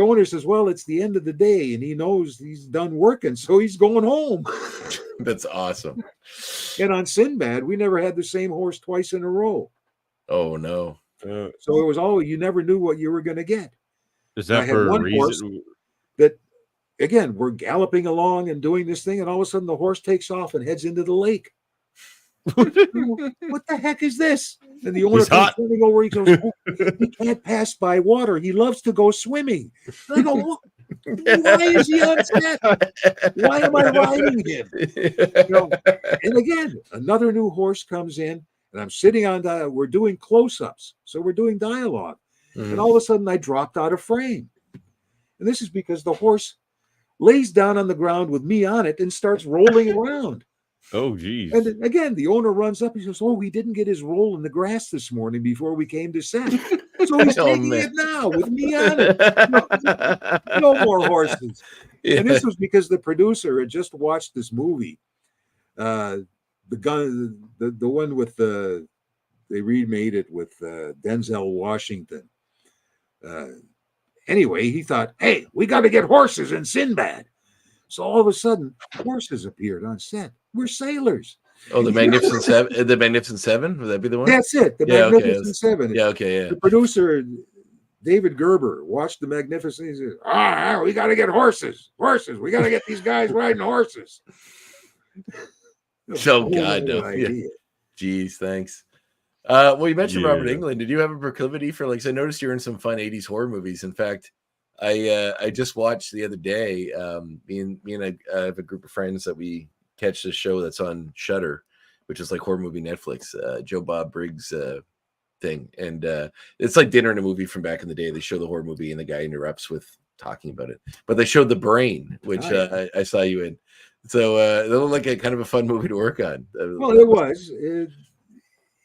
owner says, well, it's the end of the day, and he knows he's done working, so he's going home. That's awesome. And on Sinbad, we never had the same horse twice in a row. Oh, no. So it was always, you never knew what you were going to get. Is that for a reason? That, again, we're galloping along and doing this thing, and all of a sudden the horse takes off and heads into the lake. What the heck is this? And the owner comes running over. He goes, oh, he can't pass by water. He loves to go swimming. And I go, why is he on set? Why am I riding him? And again, another new horse comes in, and I'm sitting on we're doing close-ups, so we're doing dialogue. And all of a sudden I dropped out of frame. And this is because the horse lays down on the ground with me on it and starts rolling around. Oh, geez. And again, the owner runs up. He says, oh, he didn't get his roll in the grass this morning before we came to set. So he's taking it now with me on it. No more horses. Yeah. And this was because the producer had just watched this movie. The one with they remade it with Denzel Washington. Anyway, he thought, hey, we got to get horses in Sinbad. So all of a sudden, horses appeared on set. We're sailors. Oh, the Magnificent Seven. The Magnificent Seven? Would that be the one? That's it. The Magnificent Seven. Yeah, okay, yeah. The producer, David Gerber, watched the Magnificent. He said, we got to get horses. Horses. We got to get these guys riding horses. Oh, God, no. Yeah. Jeez, thanks. Well, you mentioned Robert Englund. Did you have a proclivity for, like, I noticed you're in some fun 80s horror movies. In fact, I just watched the other day, me and I have a group of friends that we catch this show that's on Shudder, which is like horror movie Netflix, Joe Bob Briggs thing. And it's like dinner and a movie from back in the day. They show the horror movie and the guy interrupts with talking about it. But they showed The Brain, which I saw you in. So it looked like a kind of a fun movie to work on. Well, it was.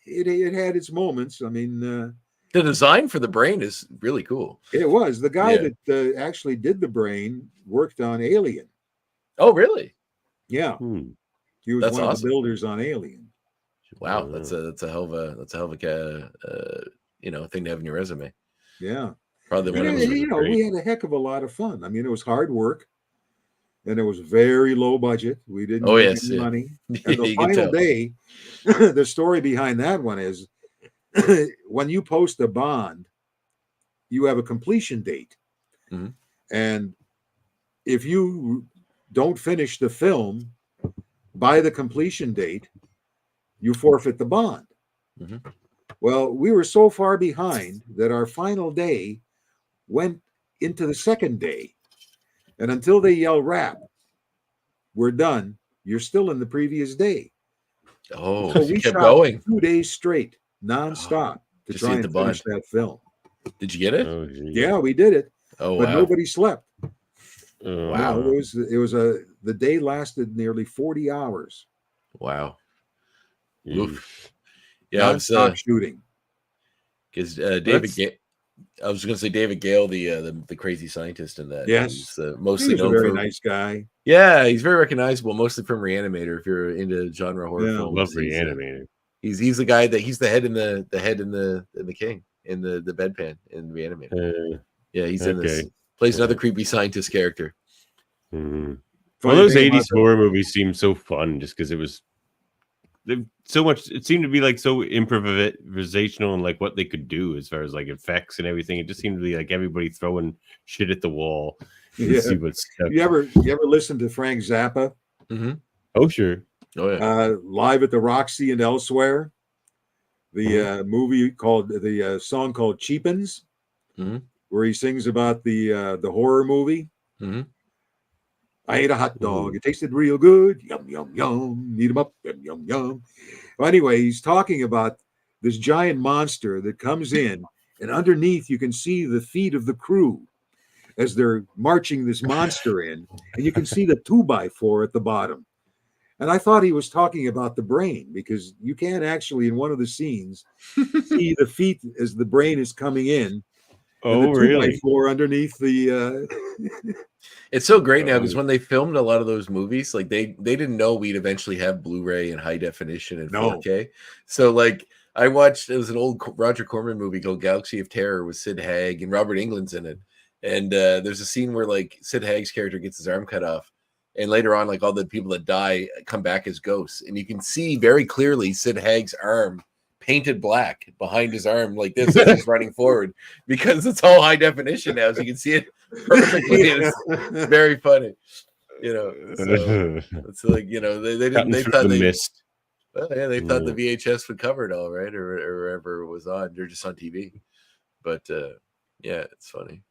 It had its moments. I mean, the design for The Brain is really cool. It was. The guy that actually did The Brain worked on Alien. Oh, really? Yeah. He was one of the builders on Alien. Wow, that's a hell of a thing to have in your resume. Yeah. Probably one of we had a heck of a lot of fun. I mean, it was hard work, and it was very low budget. We didn't make any money. And the final day, the story behind that one is when you post a bond, you have a completion date. Mm-hmm. And if you don't finish the film by the completion date, you forfeit the bond. Mm-hmm. Well, we were so far behind that our final day went into the second day. And until they yell wrap, we're done, you're still in the previous day. Oh, so we kept shot going 2 days straight, nonstop, to try and finish that film. Did you get it? Oh, yeah, we did it. Oh, but nobody slept. Wow. The day lasted nearly 40 hours. Wow. Oof. Yeah, non-stop shooting. Because David I was going to say David Gale, the crazy scientist in that. Yes, he's mostly known a very nice guy. Yeah, he's very recognizable, mostly from Reanimator. If you're into genre horror films, love Reanimator. He's the guy that he's the head in the king in the bedpan in Reanimator. Yeah, he's in this. Plays another creepy scientist character. Mm-hmm. Well, those 80s horror movies seem so fun just because it was so much. It seemed to be like so improvisational and like what they could do as far as like effects and everything. It just seemed to be like everybody throwing shit at the wall. Yeah. See what's stuck. You ever listen to Frank Zappa? Mm-hmm. Oh, sure. Oh, yeah. Live at the Roxy and elsewhere. The movie called the song called Cheapens, where he sings about the horror movie. Mm-hmm. I ate a hot dog. It tasted real good. Yum, yum, yum. Eat them up. Yum, yum, yum. Well, anyway, he's talking about this giant monster that comes in, and underneath you can see the feet of the crew as they're marching this monster in, and you can see the 2x4 at the bottom. And I thought he was talking about the brain, because you can actually, in one of the scenes, see the feet as the brain is coming in. Oh, and the 2x4 really? underneath the. It's so great now because when they filmed a lot of those movies, like they didn't know we'd eventually have Blu-ray and high definition and 4K. So like I watched, it was an old Roger Corman movie called Galaxy of Terror with Sid Haig and Robert Englund's in it. And there's a scene where like Sid Haig's character gets his arm cut off. And later on, like all the people that die come back as ghosts. And you can see very clearly Sid Haig's arm painted black behind his arm like this as he's running forward, because it's all high definition now, so you can see it perfectly. It's very funny, So it's like, they thought they missed. Well, yeah, they thought the VHS would cover it all, right, or wherever it was on. They're just on TV, but yeah, it's funny.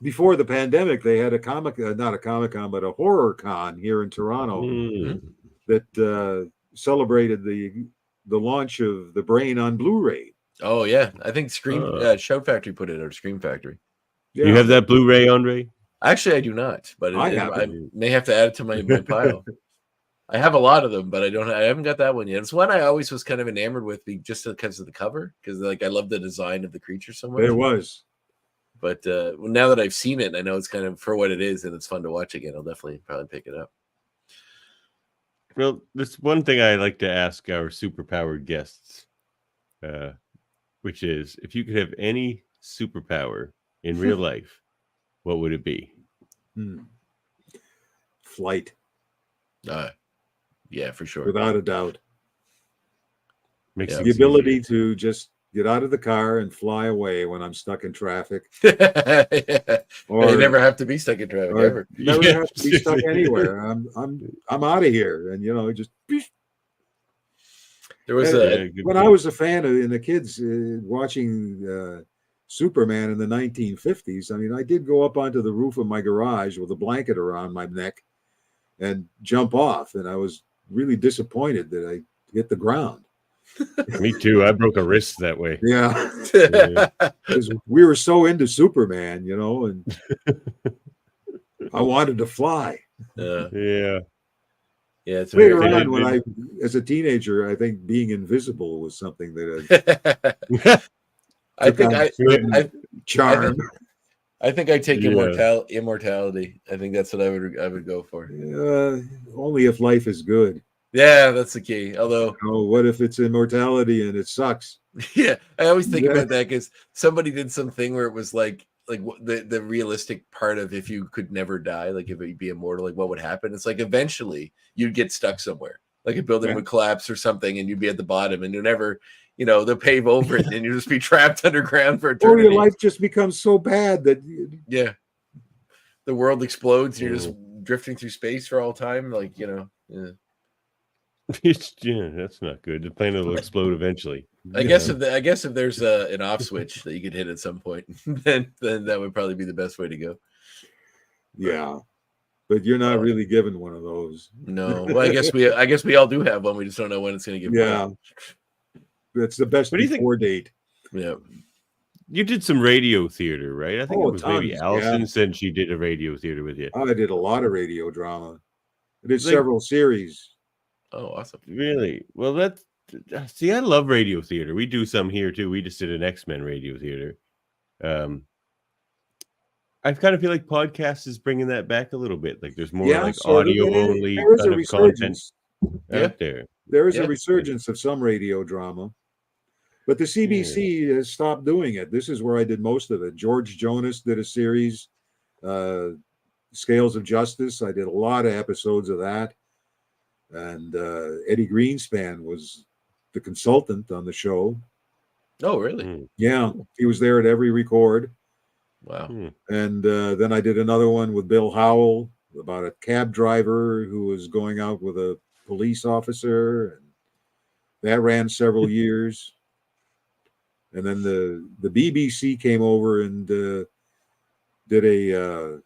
Before the pandemic, they had not a Comic-Con, but a horror con here in Toronto that celebrated the launch of The Brain on Blu-ray. Oh yeah, I think Shout Factory put it, or Scream Factory. Yeah. You have that Blu-ray, André? Actually, I do not, but I may have to add it to my pile. I have a lot of them, but I haven't got that one yet. It's one I always was kind of enamored with, just because of the cover, because like I love the design of the creature so much. It was. But now that I've seen it, I know it's kind of for what it is, and it's fun to watch again. I'll definitely probably pick it up. Well, there's one thing I like to ask our superpowered guests, which is, if you could have any superpower in real life, what would it be? Flight. Yeah, for sure. Without a doubt. Makes the ability to just get out of the car and fly away when I'm stuck in traffic. Or you never have to be stuck in traffic ever. Never have to be stuck anywhere. I'm out of here, and just. There was when I was a fan in the kids watching Superman in the 1950s. I mean, I did go up onto the roof of my garage with a blanket around my neck and jump off, and I was really disappointed that I hit the ground. Me too. I broke a wrist that way. Yeah. Yeah. Because we were so into Superman, and I wanted to fly. Yeah. Yeah, it's Later on, when as a teenager, I think being invisible was something that I think charm. I think I take Yeah. immortality. I think that's what I would go for. Only if life is good. Yeah, that's the key. Although, what if it's immortality and it sucks? Yeah, I always think about that because somebody did something where it was like the realistic part of if you could never die, like if you'd be immortal, like what would happen? It's like eventually you'd get stuck somewhere, like a building would collapse or something, and you'd be at the bottom, and you'll never, they'll pave over it, and you'll just be trapped underground for eternity. Or your life just becomes so bad that the world explodes, and you're just drifting through space for all time, like Yeah. That's not good. The planet will explode eventually. I guess if there's an off switch that you could hit at some point, then that would probably be the best way to go. Yeah, but you're not really given one of those. No, well, I guess we all do have one. We just don't know when it's going to get. Yeah, that's the best before date. Yeah, you did some radio theater, right? I think it was tons, maybe Allison said she did a radio theater with you. I did a lot of radio drama. I did several series. Oh, awesome! Really? Well, I love radio theater. We do some here too. We just did an X-Men radio theater. I kind of feel like podcast is bringing that back a little bit. Like there's more like audio only kind of content out there. There is a resurgence of some radio drama, but the CBC has stopped doing it. This is where I did most of it. George Jonas did a series, Scales of Justice. I did a lot of episodes of that. And Eddie Greenspan was the consultant on the show. Oh, really? Yeah, he was there at every record. Wow. And then I did another one with Bill Howell about a cab driver who was going out with a police officer, and that ran several years. And then the BBC came over and did a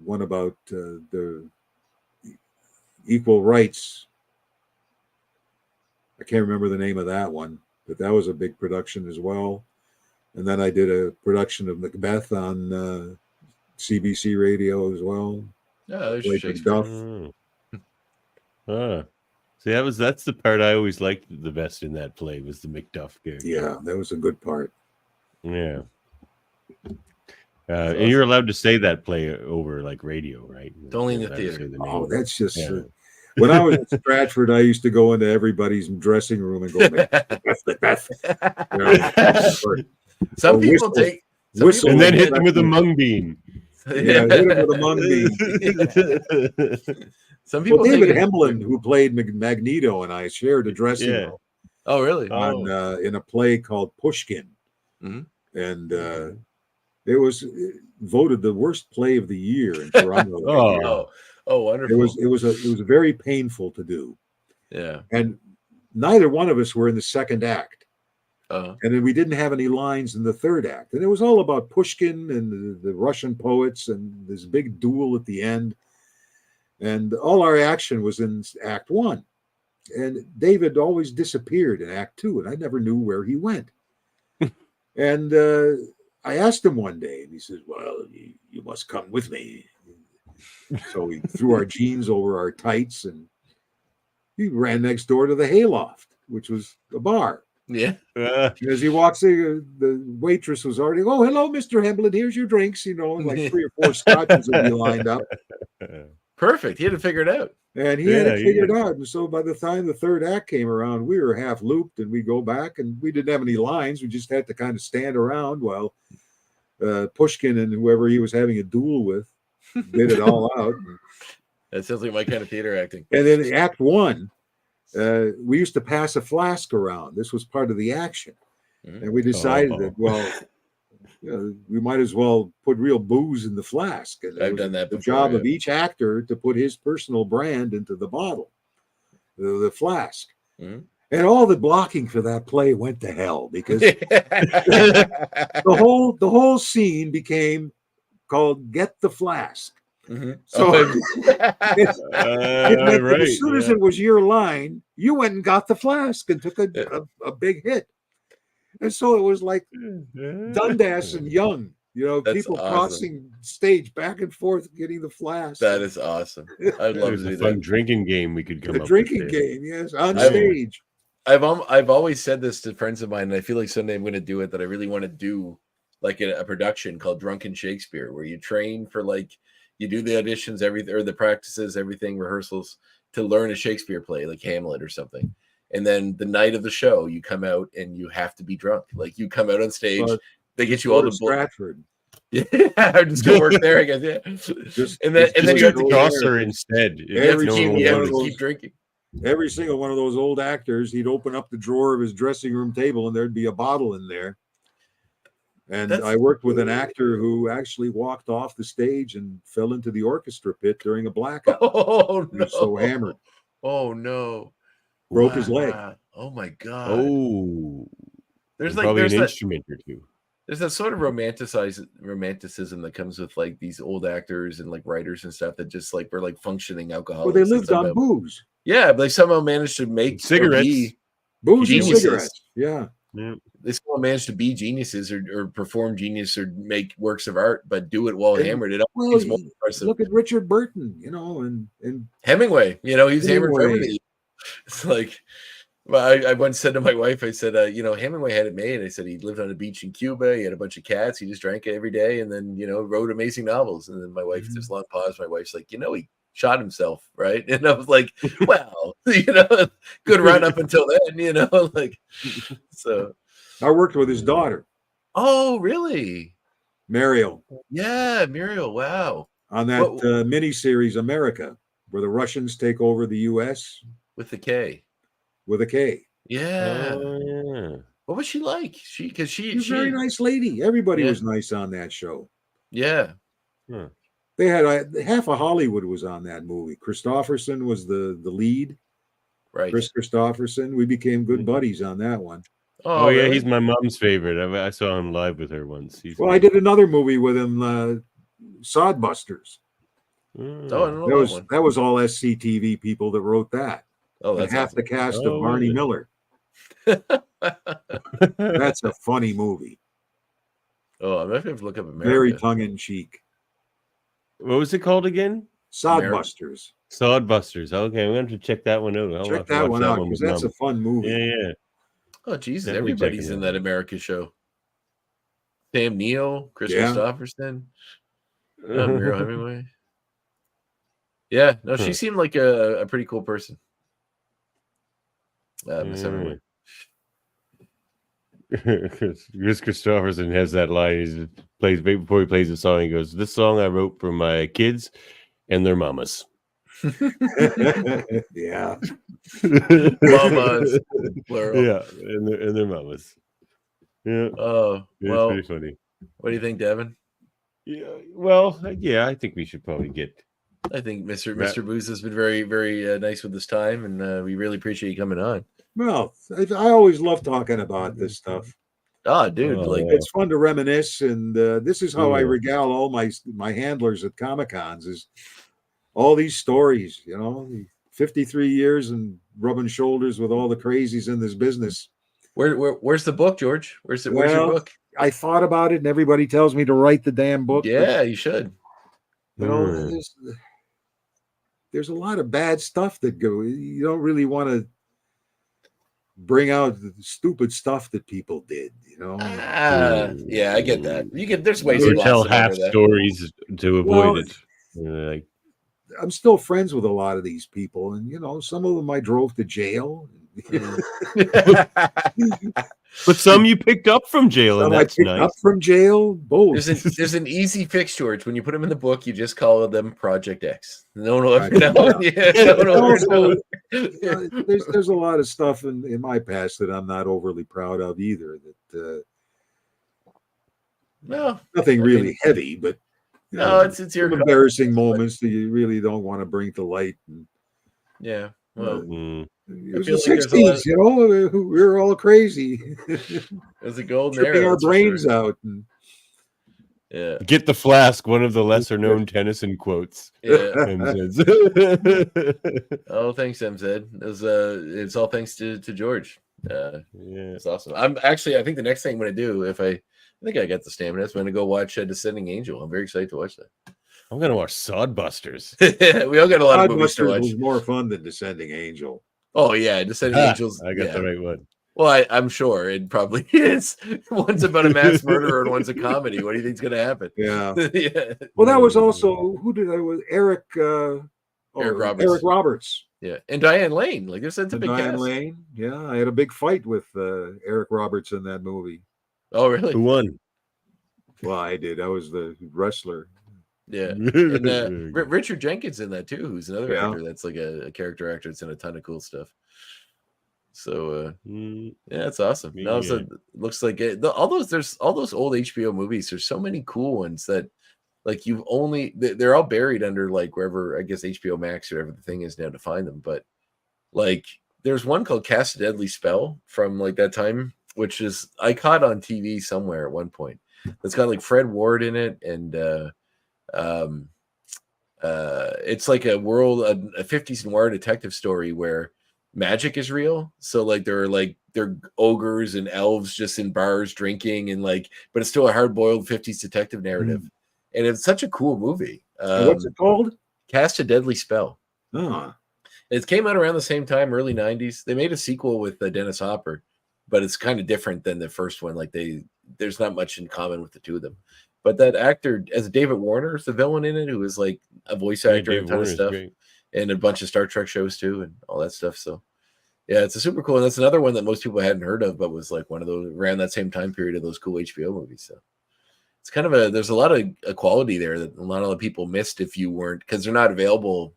one about the equal rights. I can't remember the name of that one, but that was a big production as well. And then I did a production of Macbeth on CBC radio as well. Oh, there's Shakespeare. See, that's the part I always liked the best in that play was the Macduff character. Yeah, that was a good part. Yeah. And you're allowed to say that play over like radio, right? Only in the theater. That's just when I was in Stratford, I used to go into everybody's dressing room and go, Macbeth. Some people take whistle and then hit them with a mung bean. Yeah, hit him with a mung bean. Some people. David Hemblin, who played Magneto, and I shared a dressing room. Oh, really? In a play called Pushkin, and it was voted the worst play of the year in Toronto. Wonderful! It was very painful to do. Yeah, and neither one of us were in the second act, and then we didn't have any lines in the third act, and it was all about Pushkin and the Russian poets and this big duel at the end, and all our action was in Act 1, and David always disappeared in Act 2, and I never knew where he went, and I asked him one day, and he says, "Well, you must come with me." So we threw our jeans over our tights, and he ran next door to the hayloft, which was a bar. Yeah. As he walks in, the waitress was already, "Oh, hello, Mr. Hemblin. Here's your drinks." And like 3 or 4 scotches would be lined up. Perfect. He had to figure it out. And he had it figured out. And so by the time the third act came around, we were half looped, and we go back, and we didn't have any lines. We just had to kind of stand around while Pushkin and whoever he was having a duel with did it all out. That sounds like my kind of theater acting. And then Act 1, we used to pass a flask around. This was part of the action. And we decided that, well, we might as well put real booze in the flask. And I've done that before. The job of each actor to put his personal brand into the bottle, the flask. And all the blocking for that play went to hell because the whole scene became called "Get the Flask." Mm-hmm. So it meant that right, as soon as it was your line, you went and got the flask and took a big hit. And so it was like Dundas and Young, That's people awesome. crossing stage back and forth, getting the flask. That is awesome. I'd love to do a fun that. drinking game we could come A up drinking with. game, yes, on I've- stage. I've always said this to friends of mine, and I feel like someday I'm going to do it. That I really want to do like a production called Drunken Shakespeare, where you train for you do the auditions, everything, or the practices, everything, rehearsals to learn a Shakespeare play, like Hamlet or something. And then the night of the show, you come out and you have to be drunk. Like you come out on stage, they get you all the Stratford. Yeah, I'm just gonna work there, I guess. Yeah, and then you have to Chaucer instead. Keep drinking. Every single one of those old actors, he'd open up the drawer of his dressing room table, and there'd be a bottle in there. And I worked with an actor who actually walked off the stage and fell into the orchestra pit during a blackout. Oh no! He was so hammered. Oh no! Broke his leg. Oh my god! Oh, there's probably an instrument or two. There's that sort of romanticism that comes with like these old actors and like writers and stuff that just like were like functioning alcoholics. Well, they lived on booze. Yeah, but they somehow managed to make cigarettes, booze and cigarettes. Yeah. They still managed to be geniuses or perform genius or make works of art, but do it while hammered. It always more impressive. Look at Richard Burton, and Hemingway. He's hammered for everything. It's like, well, I once said to my wife, I said, Hemingway had it made. I said he lived on a beach in Cuba. He had a bunch of cats. He just drank it every day, and then wrote amazing novels. And then my wife, there's a long pause. My wife's like, he shot himself, right? And I was like, well, good run up until then, so. I worked with his daughter. Oh, really? Muriel. Yeah, Muriel. Wow. On that miniseries, America, where the Russians take over the U.S. With the K. With a K. Yeah. What was she like? She was a very nice lady. Everybody was nice on that show. Yeah. They had half of Hollywood was on that movie. Christopherson was the lead. Right. Chris Christopherson. We became good buddies on that one. Oh yeah, really? He's my mom's favorite. I saw him live with her once. I did another movie with him, Sodbusters. That was all SCTV people that wrote that. Oh, that's half the cast of Barney Miller. That's a funny movie. Oh, I'm going to have to look up America. Very tongue in cheek. What was it called again? Sodbusters. Sodbusters. Okay, I'm going to check that one out. Check that one out because that's a fun movie. Yeah. Oh, Jesus. Everybody's in that America show. Sam Neill, Chris Christopherson, Muriel Hemingway. Yeah, no, she seemed like a pretty cool person. Miss Hemingway. Chris Christopherson has that line. Before he plays the song, he goes, "This song I wrote for my kids and their mamas." Yeah. Mamas. Plural. Yeah, and their mamas. Yeah. Oh, well, pretty funny. What do you think, Davan? Yeah. Well, yeah, I think we should probably get. I think Mr. Buza has been very, very nice with his time, and we really appreciate you coming on. Well, I always love talking about this stuff. Oh, dude, it's fun to reminisce, and this is how I regale all my handlers at Comic-Cons is all these stories. 53 years and rubbing shoulders with all the crazies in this business. Where's the book, George? Where's your book? I thought about it, and everybody tells me to write the damn book. Yeah, you should. There's a lot of bad stuff that go. You don't really want to bring out the stupid stuff that people did. Yeah, I get that. There's ways to to tell half stories to avoid it. I'm still friends with a lot of these people, and some of them I drove to jail. But some you picked up from jail, and that's nice. Up from jail, both. There's an easy fix, George. When you put them in the book, you just call them Project X. No one will ever know. There's a lot of stuff in my past that I'm not overly proud of either. That nothing really heavy, but it's your embarrassing moments that you really don't want to bring to light. Yeah. Well, it was the 60s, we were all crazy. It was a golden tripping era, our brains out. Yeah. Get the flask, one of the lesser known Tennyson quotes. Yeah. MZ. Oh, thanks, MZ. It's all thanks to George. Yeah. It's awesome. I think the next thing I'm going to do, I think I got the stamina, I'm going to go watch Descending Angel. I'm very excited to watch that. I'm going to watch Sodbusters. We all got a lot of movies to watch. Was more fun than Descending Angel. Oh, yeah, Descending Angels. I got the right one. Well, I'm sure it probably is. One's about a mass murderer and one's a comedy. What do you think's going to happen? Yeah. Yeah. Well, that was also Eric Roberts. Eric Roberts. Yeah, and Diane Lane. Like there's a big Diane cast. Lane. Yeah, I had a big fight with Eric Roberts in that movie. Oh, really? Who won? Well, I did. I was the wrestler. Yeah, and Richard Jenkins in that too, who's another actor that's like a character actor that's in a ton of cool stuff. So yeah, it's awesome. No, so it looks like all those old HBO movies. There's so many cool ones that like they're all buried under like wherever, I guess HBO Max or whatever the thing is now to find them. But like there's one called Cast a Deadly Spell from like that time, which is I caught on TV somewhere at one point. It's got like Fred Ward in it, and it's like a 50s noir detective story where magic is real. So like they're ogres and elves just in bars drinking and like, but it's still a hard-boiled 50s detective narrative. And it's such a cool movie. What's it called? Cast a Deadly Spell. Oh. It came out around the same time, early 90s. They made a sequel with Dennis Hopper, but it's kind of different than the first one. Like there's not much in common with the two of them. But that actor, as David Warner, is the villain in it, who is like a voice actor and a ton of stuff, and a bunch of Star Trek shows too, and all that stuff. So, yeah, it's a super cool, and that's another one that most people hadn't heard of, but was like one of those around that same time period of those cool HBO movies. So, it's kind of there's a lot of quality there that a lot of people missed if you weren't, because they're not available,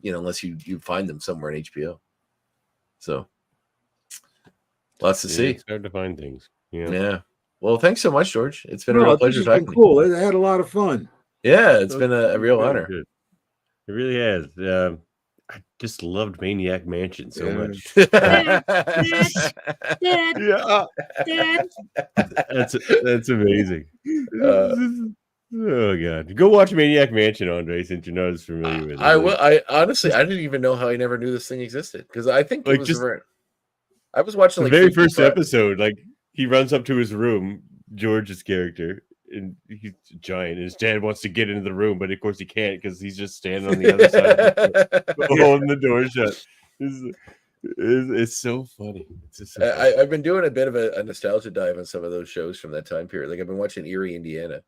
unless you find them somewhere in HBO. So, lots to see. It's hard to find things. Yeah. Well, thanks so much, George. It's been a real pleasure talking to you. Cool. I had a lot of fun. Yeah, it's been a real honor. Good. It really has. I just loved Maniac Mansion so much. Dad. That's amazing. Oh God, go watch Maniac Mansion, Andre, since you're not as familiar with it. I honestly, I didn't even know how I never knew this thing existed, because I think it was I was watching the like very first episode. Like he runs up to his room, George's character, and he's giant. And his dad wants to get into the room, but of course he can't because he's just standing on the other side, holding the door shut. It's so funny. It's just so funny. I've been doing a bit of a nostalgia dive on some of those shows from that time period. Like I've been watching Erie, Indiana,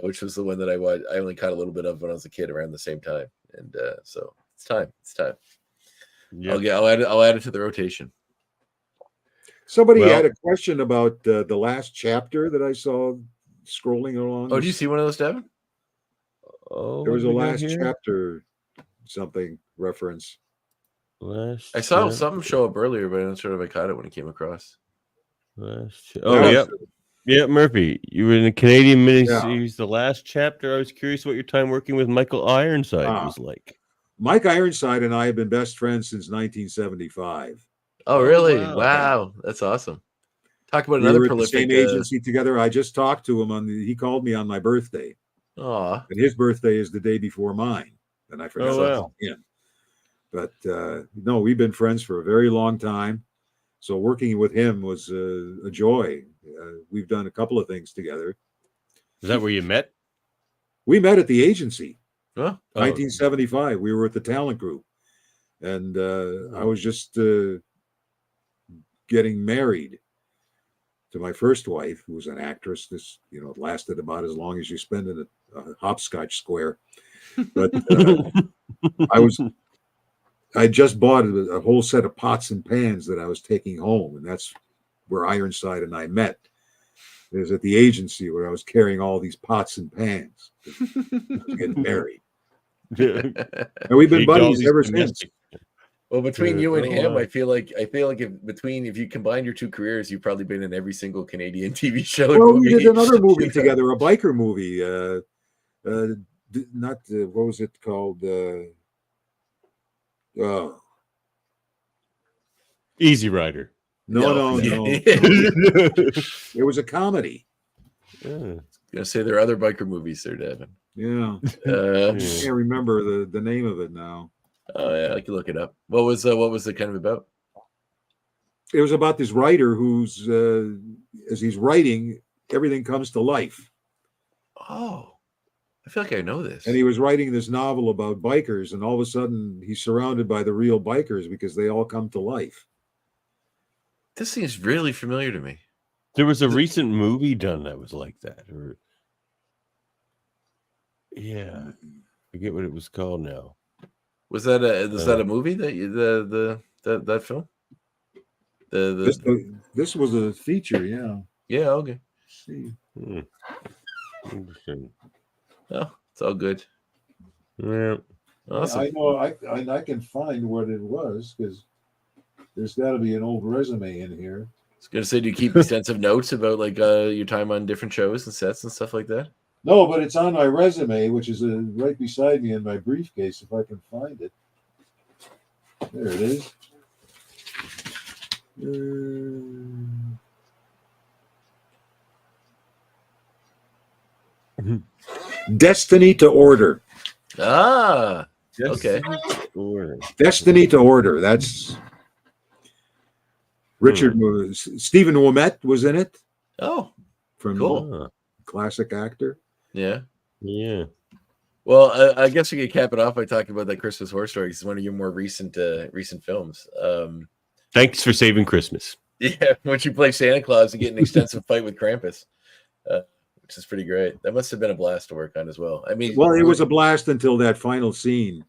which was the one that I watched. I only caught a little bit of when I was a kid around the same time, and so it's time. Yep. I'll add it to the rotation. Somebody had a question about the last chapter that I saw scrolling along. Oh, do you see one of those, Davan? Oh, there was a last chapter something reference. I saw something show up earlier, but I'm not sure if I caught it when it came across. Yeah, Murphy. You were in the Canadian miniseries, the last chapter. I was curious what your time working with Michael Ironside was like. Mike Ironside and I have been best friends since 1975. Oh, really? Wow. That's awesome. Talk about another prolific. Same agency together. I just talked to him he called me on my birthday. Oh, and his birthday is the day before mine, and I forgot about him. But no, we've been friends for a very long time. So working with him was a joy. We've done a couple of things together. Is that where you met? We met at the agency. Huh? 1975. We were at the talent group, and I was just getting married to my first wife, who was an actress. This, lasted about as long as you spend in a hopscotch square. But I just bought a whole set of pots and pans that I was taking home, and that's where Ironside and I met. It was at the agency where I was carrying all these pots and pans, getting married, and we've been buddies ever since. Well, between you and him, I feel like if you combine your two careers, you've probably been in every single Canadian TV show. Well, we did another movie together, a biker movie. What was it called? Easy Rider. No. It was a comedy. Yeah. Gonna say there are other biker movies there, Davan. Yeah. Uh, I can't remember the name of it now. Oh yeah, I can look it up. What was it kind of about? It was about this writer who's as he's writing, everything comes to life. Oh, I feel like I know this. And he was writing this novel about bikers, and all of a sudden he's surrounded by the real bikers because they all come to life. This seems really familiar to me. There was a recent movie done that was like that. Yeah, I forget what it was called now. Was that a movie that film? This was a feature, yeah. Yeah, okay. Let's see. Interesting. Oh, it's all good. Yeah. Awesome. I know I can find what it was because there's got to be an old resume in here. I was gonna say, do you keep extensive notes about like your time on different shows and sets and stuff like that? No, but it's on my resume, which is right beside me in my briefcase. If I can find it, there it is. Destiny to Order. Ah, okay. Destiny to Order. That's Richard. Stephen Myette was in it. Oh, from cool. Classic actor. Yeah. Yeah. Well, I guess we could cap it off by talking about that Christmas Horror Story. It's one of your more recent films. Thanks for saving Christmas. Yeah, once you play Santa Claus and get an extensive fight with Krampus, which is pretty great. That must have been a blast to work on as well. I mean, well, it was a blast until that final scene.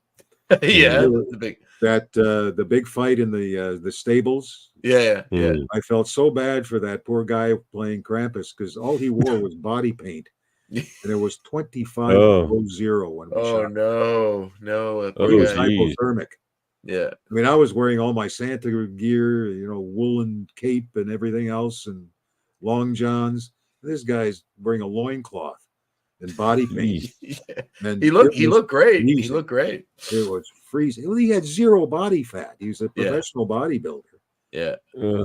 Yeah, the big fight in the stables. Yeah. I felt so bad for that poor guy playing Krampus because all he wore was body paint, and it was 25 below zero when we shot. No, it was hypothermic. Yeah, I mean, I was wearing all my Santa gear, woolen cape and everything else, and long johns. This guy's wearing a loincloth and body paint. Yeah. And he looked great. Freezing. He looked great. It was freezing. Well, he had zero body fat. He was a professional bodybuilder. Yeah. So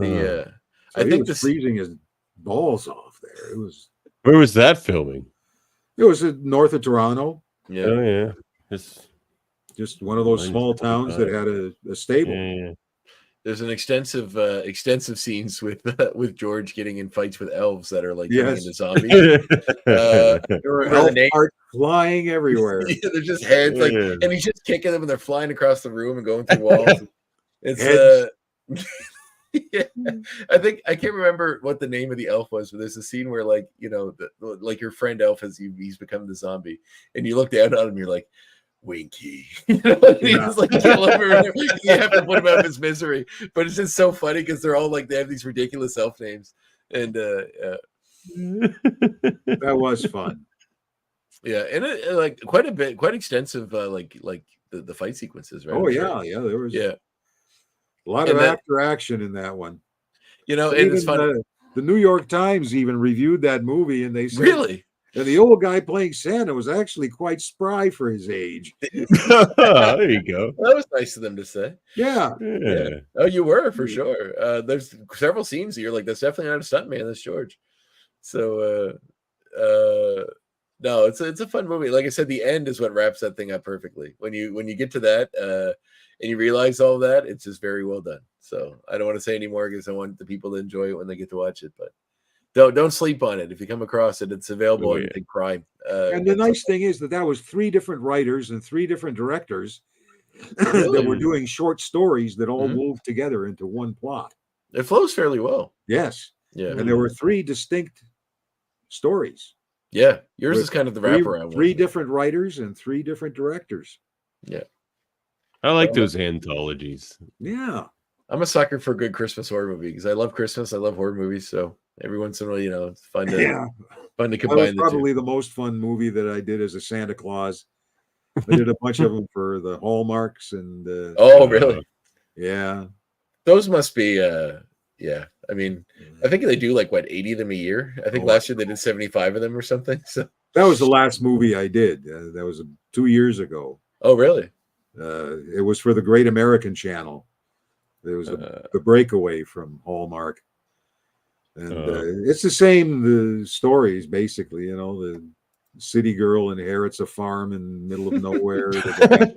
I think he was freezing his balls off there. It was. Where was that filming? It was north of Toronto. Yeah. Oh yeah. Just one of those small towns that had a stable. Yeah. There's an extensive scenes with George getting in fights with elves that are like turning into zombies. There were elf parts flying everywhere. Yeah, they're just heads and he's just kicking them and they're flying across the room and going through walls. It's yeah. I can't remember what the name of the elf was, but there's a scene where like like your friend elf he's become the zombie, and you look down on him, you're like, Winky. You just like kill him. You have to put him out of his misery. But it's just so funny because they're all like they have these ridiculous elf names, and that was fun. Yeah, and like quite extensive, like the fight sequences, right? Oh yeah, there was a lot of actor action in that one. And it's fun. The New York Times even reviewed that movie, and they said really. And the old guy playing Santa was actually quite spry for his age. There you go. That was nice of them to say. Yeah. Oh, you were for sure. There's several scenes that you're like, that's definitely not a stuntman. That's George. So, no, it's a fun movie. Like I said, the end is what wraps that thing up perfectly. When you get to that, and you realize all that, it's just very well done. So I don't want to say any more because I want the people to enjoy it when they get to watch it, but. Don't sleep on it. If you come across it, it's available on Big Prime. And the nice thing is that was 3 different writers and 3 different directors that were doing short stories that all wove together into one plot. It flows fairly well. Yes. Yeah. And there were 3 distinct stories. Yeah. Yours is kind of the wraparound. 3 different writers and 3 different directors. Yeah. I like those anthologies. Yeah. I'm a sucker for a good Christmas horror movie because I love Christmas. I love horror movies. So every once in a while, it's fun to combine that was probably the most fun movie that I did as a Santa Claus. I did a bunch of them for the Hallmarks and oh really? Yeah. Those must be I mean, I think they do like 80 of them a year. I think last year they did 75 of them or something. So that was the last movie I did. That was 2 years ago. Oh really? It was for the Great American Channel. There was the breakaway from Hallmark. And it's the same the stories basically. You know, the city girl inherits a farm in the middle of nowhere with a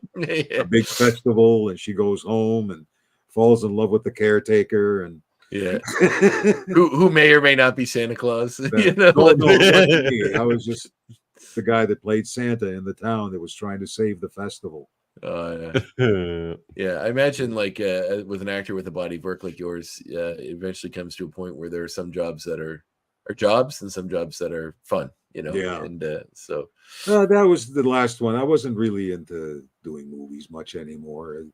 big festival, and she goes home and falls in love with the caretaker. And who may or may not be Santa Claus. You know? No, it wasn't me. I was just the guy that played Santa in the town that was trying to save the festival. Yeah. I imagine like with an actor with a body of work like yours, it eventually comes to a point where there are some jobs that are jobs and some jobs that are fun, you know. Yeah. And so that was the last one. I wasn't really into doing movies much anymore.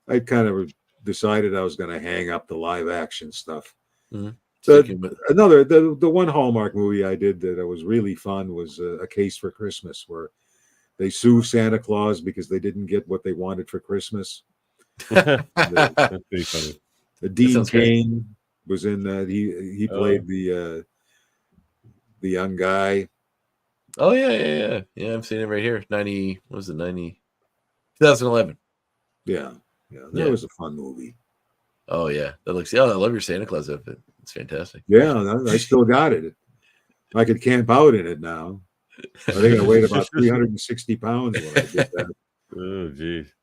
I kind of decided I was going to hang up the live action stuff. Mm-hmm. The one Hallmark movie I did that was really fun was A Case for Christmas, where they sue Santa Claus because they didn't get what they wanted for Christmas. That's pretty funny. Dean Cain was in that. He played the young guy. Oh yeah. I'm seeing it right here. 2011. Yeah. That was a fun movie. Oh yeah, that looks. Yeah, I love your Santa Claus outfit. It's fantastic. Yeah, I still got it. I could camp out in it now. I think I weighed about 360 pounds when I did that. Oh, geez.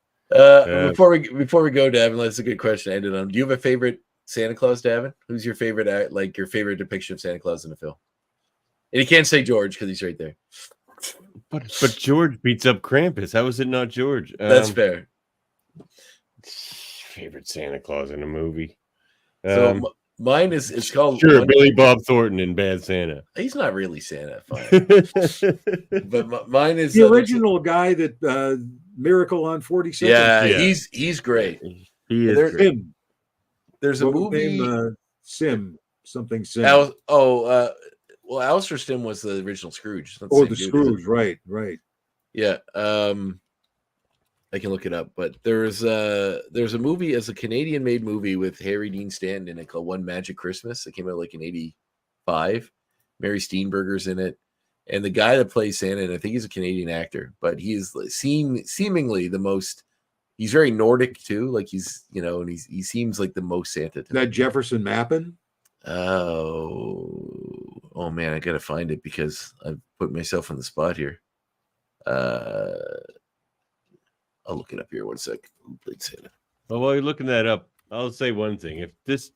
Before we go, Davan, that's a good question. I ended on. Do you have a favorite Santa Claus, Davan? Who's your favorite? Like your favorite depiction of Santa Claus in the film? And you can't say George because he's right there. But George beats up Krampus. How is it not George? That's fair. Favorite Santa Claus in a movie. So mine is it's called Billy Bob Thornton in Bad Santa. He's not really Santa, fine. But mine is the original guy that Miracle on 47th. Yeah, he's great. He is great. There's a movie Sim. Well, Alistair Sim was the original Scrooge. The Scrooge, right. Yeah. I can look it up, but there's a movie as a Canadian-made movie with Harry Dean Stanton in it called One Magic Christmas. It came out like in '85. Mary Steenburgen's in it, and the guy that plays Santa, and I think he's a Canadian actor, but he's seemingly the most. He's very Nordic too, like he's and he seems like the most Santa. That Jefferson Mappin? Oh man, I gotta find it because I've put myself on the spot here. I'll look it up here 1 sec. Who played Santa? Well, while you're looking that up, I'll say one thing. If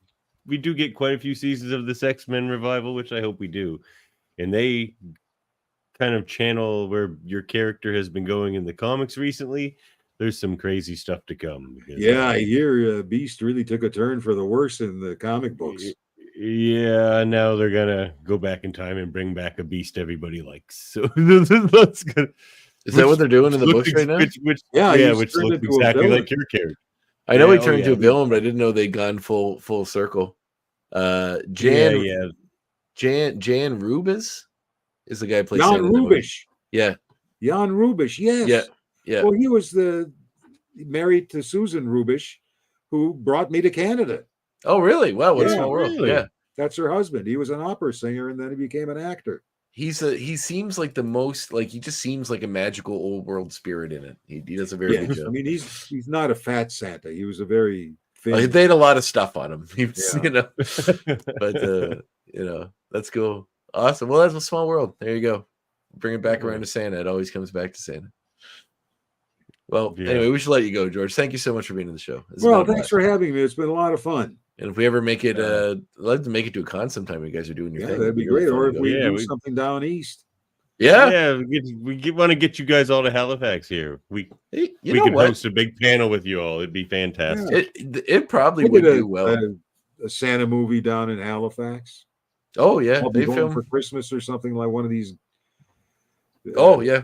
we do get quite a few seasons of this X-Men revival, which I hope we do, and they kind of channel where your character has been going in the comics recently, there's some crazy stuff to come. Yeah, I hear Beast really took a turn for the worse in the comic books. Yeah, now they're gonna go back in time and bring back a Beast everybody likes. So that's good. Is that what they're doing in the books right now? Which looks exactly like your character. I know he turned into a villain, but I didn't know they'd gone full circle. Jan Rubis is the guy who plays Jan Rubish. Yeah. Jan Rubish, yes. Yeah. Well, he was married to Susan Rubish, who brought me to Canada. Oh, really? Wow, what a small world. Really? Yeah. That's her husband. He was an opera singer, and then he became an actor. He seems like the most he just seems like a magical old world spirit in it. He does a very good job. I mean, he's not a fat Santa. He was a very thin. They had a lot of stuff on him. He was, but that's cool. Awesome. Well, that's a small world. There you go. Bring it back around to Santa. It always comes back to Santa. Well, anyway, we should let you go, George. Thank you so much for being on the show. Thanks for having me. It's been a lot of fun. And if we ever make it, I'd like to make it to a con sometime. You guys are doing your thing. That'd be great. Or if we do something down east. Yeah. We want to get you guys all to Halifax here. We can host a big panel with you all. It'd be fantastic. It probably would do well. A Santa movie down in Halifax. Oh yeah, they filmed for Christmas or something like one of these. Oh yeah,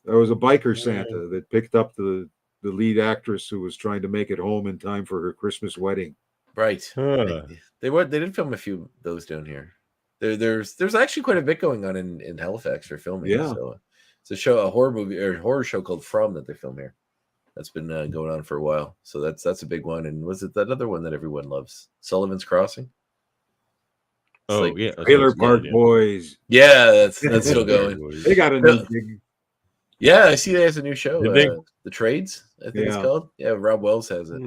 there was a biker Santa that picked up the lead actress who was trying to make it home in time for her Christmas wedding. Right. They did film a few of those down here. There's actually quite a bit going on in Halifax for filming. Yeah. So it's a horror show called From that they film here. That's been going on for a while. So that's a big one. And was it that other one that everyone loves? Sullivan's Crossing? Trailer Park Boys. Yeah, that's still going. They got a new big. Yeah, I see they has a new show. The Trades, I think it's called. Yeah, Rob Wells has it.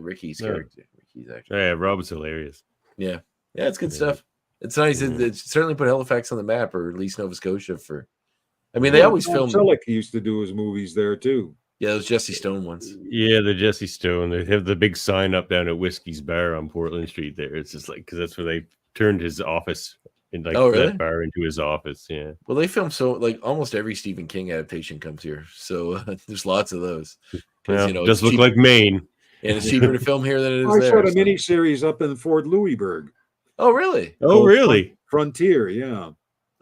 Ricky's character. Ricky's actor. Yeah, Rob's hilarious. Yeah, it's good stuff. It's nice. It certainly put Halifax on the map, or at least Nova Scotia. I mean, they always film. Selleck used to do his movies there too. Yeah, those Jesse Stone ones. Yeah, the Jesse Stone. They have the big sign up down at Whiskey's Bar on Portland Street there. It's just like, because that's where they turned his office in, like, that bar into his office. Yeah. Well, they film almost every Stephen King adaptation comes here. So there's lots of those. Well, you know, just look like Maine. And it's cheaper to film here than it is there. I shot a miniseries up in Fort Louisburg. Oh, really? Oh, really? Frontier, yeah.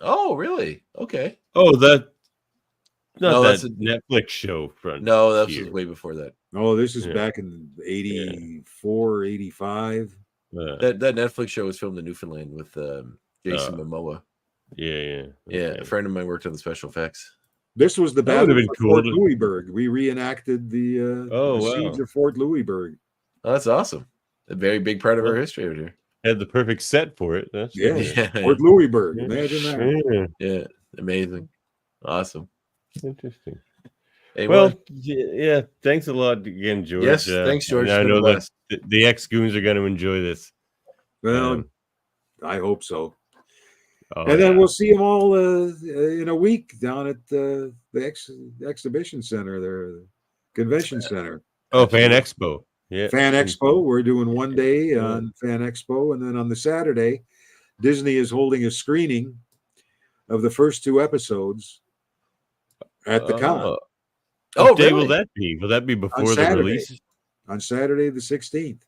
Oh, really? Okay. Oh, that's a Netflix show. No, that was way before that. Oh, this is back in 84, 85. That Netflix show was filmed in Newfoundland with Jason Momoa. Yeah. A friend of mine worked on the special effects. This was the battle of Fort Louisburg. We reenacted the siege of Fort Louisburg. Oh, that's awesome. A very big part of our history over here. Had the perfect set for it. That's Fort Louisburg. Imagine that. Yeah, amazing. Awesome. Interesting. Hey, well, thanks a lot again, George. Yes, thanks, George. I know that the ex-goons are going to enjoy this. Well, I hope so. And then we'll see them all in a week down at the exhibition center there, the convention center. Oh, Fan Expo. Yeah. Fan Expo. We're doing one day on Fan Expo. And then on the Saturday, Disney is holding a screening of the first 2 episodes at the con. What day will that be? Will that be before the release? On Saturday the 16th.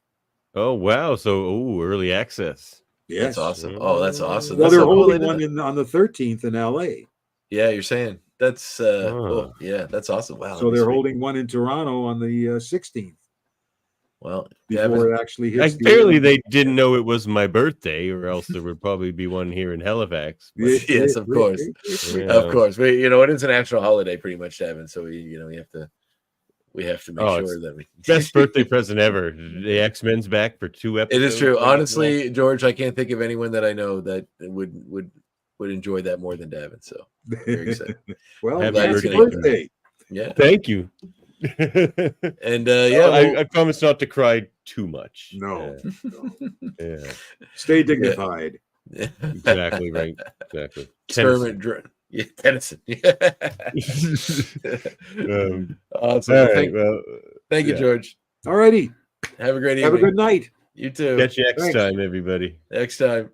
Oh, wow. So, early access. Yes. That's awesome. Oh, that's awesome. Well, they're holding one on the 13th in LA. Yeah, you're saying. That's that's awesome. Wow. So they're holding one in Toronto on the 16th. Well, before it actually hits. Apparently, they didn't know it was my birthday, or else there would probably be one here in Halifax. Yes, of course, of course. We, it is a national holiday, pretty much, Davan. So we have to make sure that we best birthday present ever. The X-Men's back for 2 episodes. It is true. Honestly, George, I can't think of anyone that I know that would enjoy that more than Davan. So very excited. Well, happy birthday! Yeah, thank you. And I promise not to cry too much. No. Stay dignified. Yeah. Exactly right. Exactly. Experiment. Yeah, Tennyson. Awesome. Thank you, George. All righty. Have a great evening. Have a good night. You too. Catch you next time, everybody. Next time.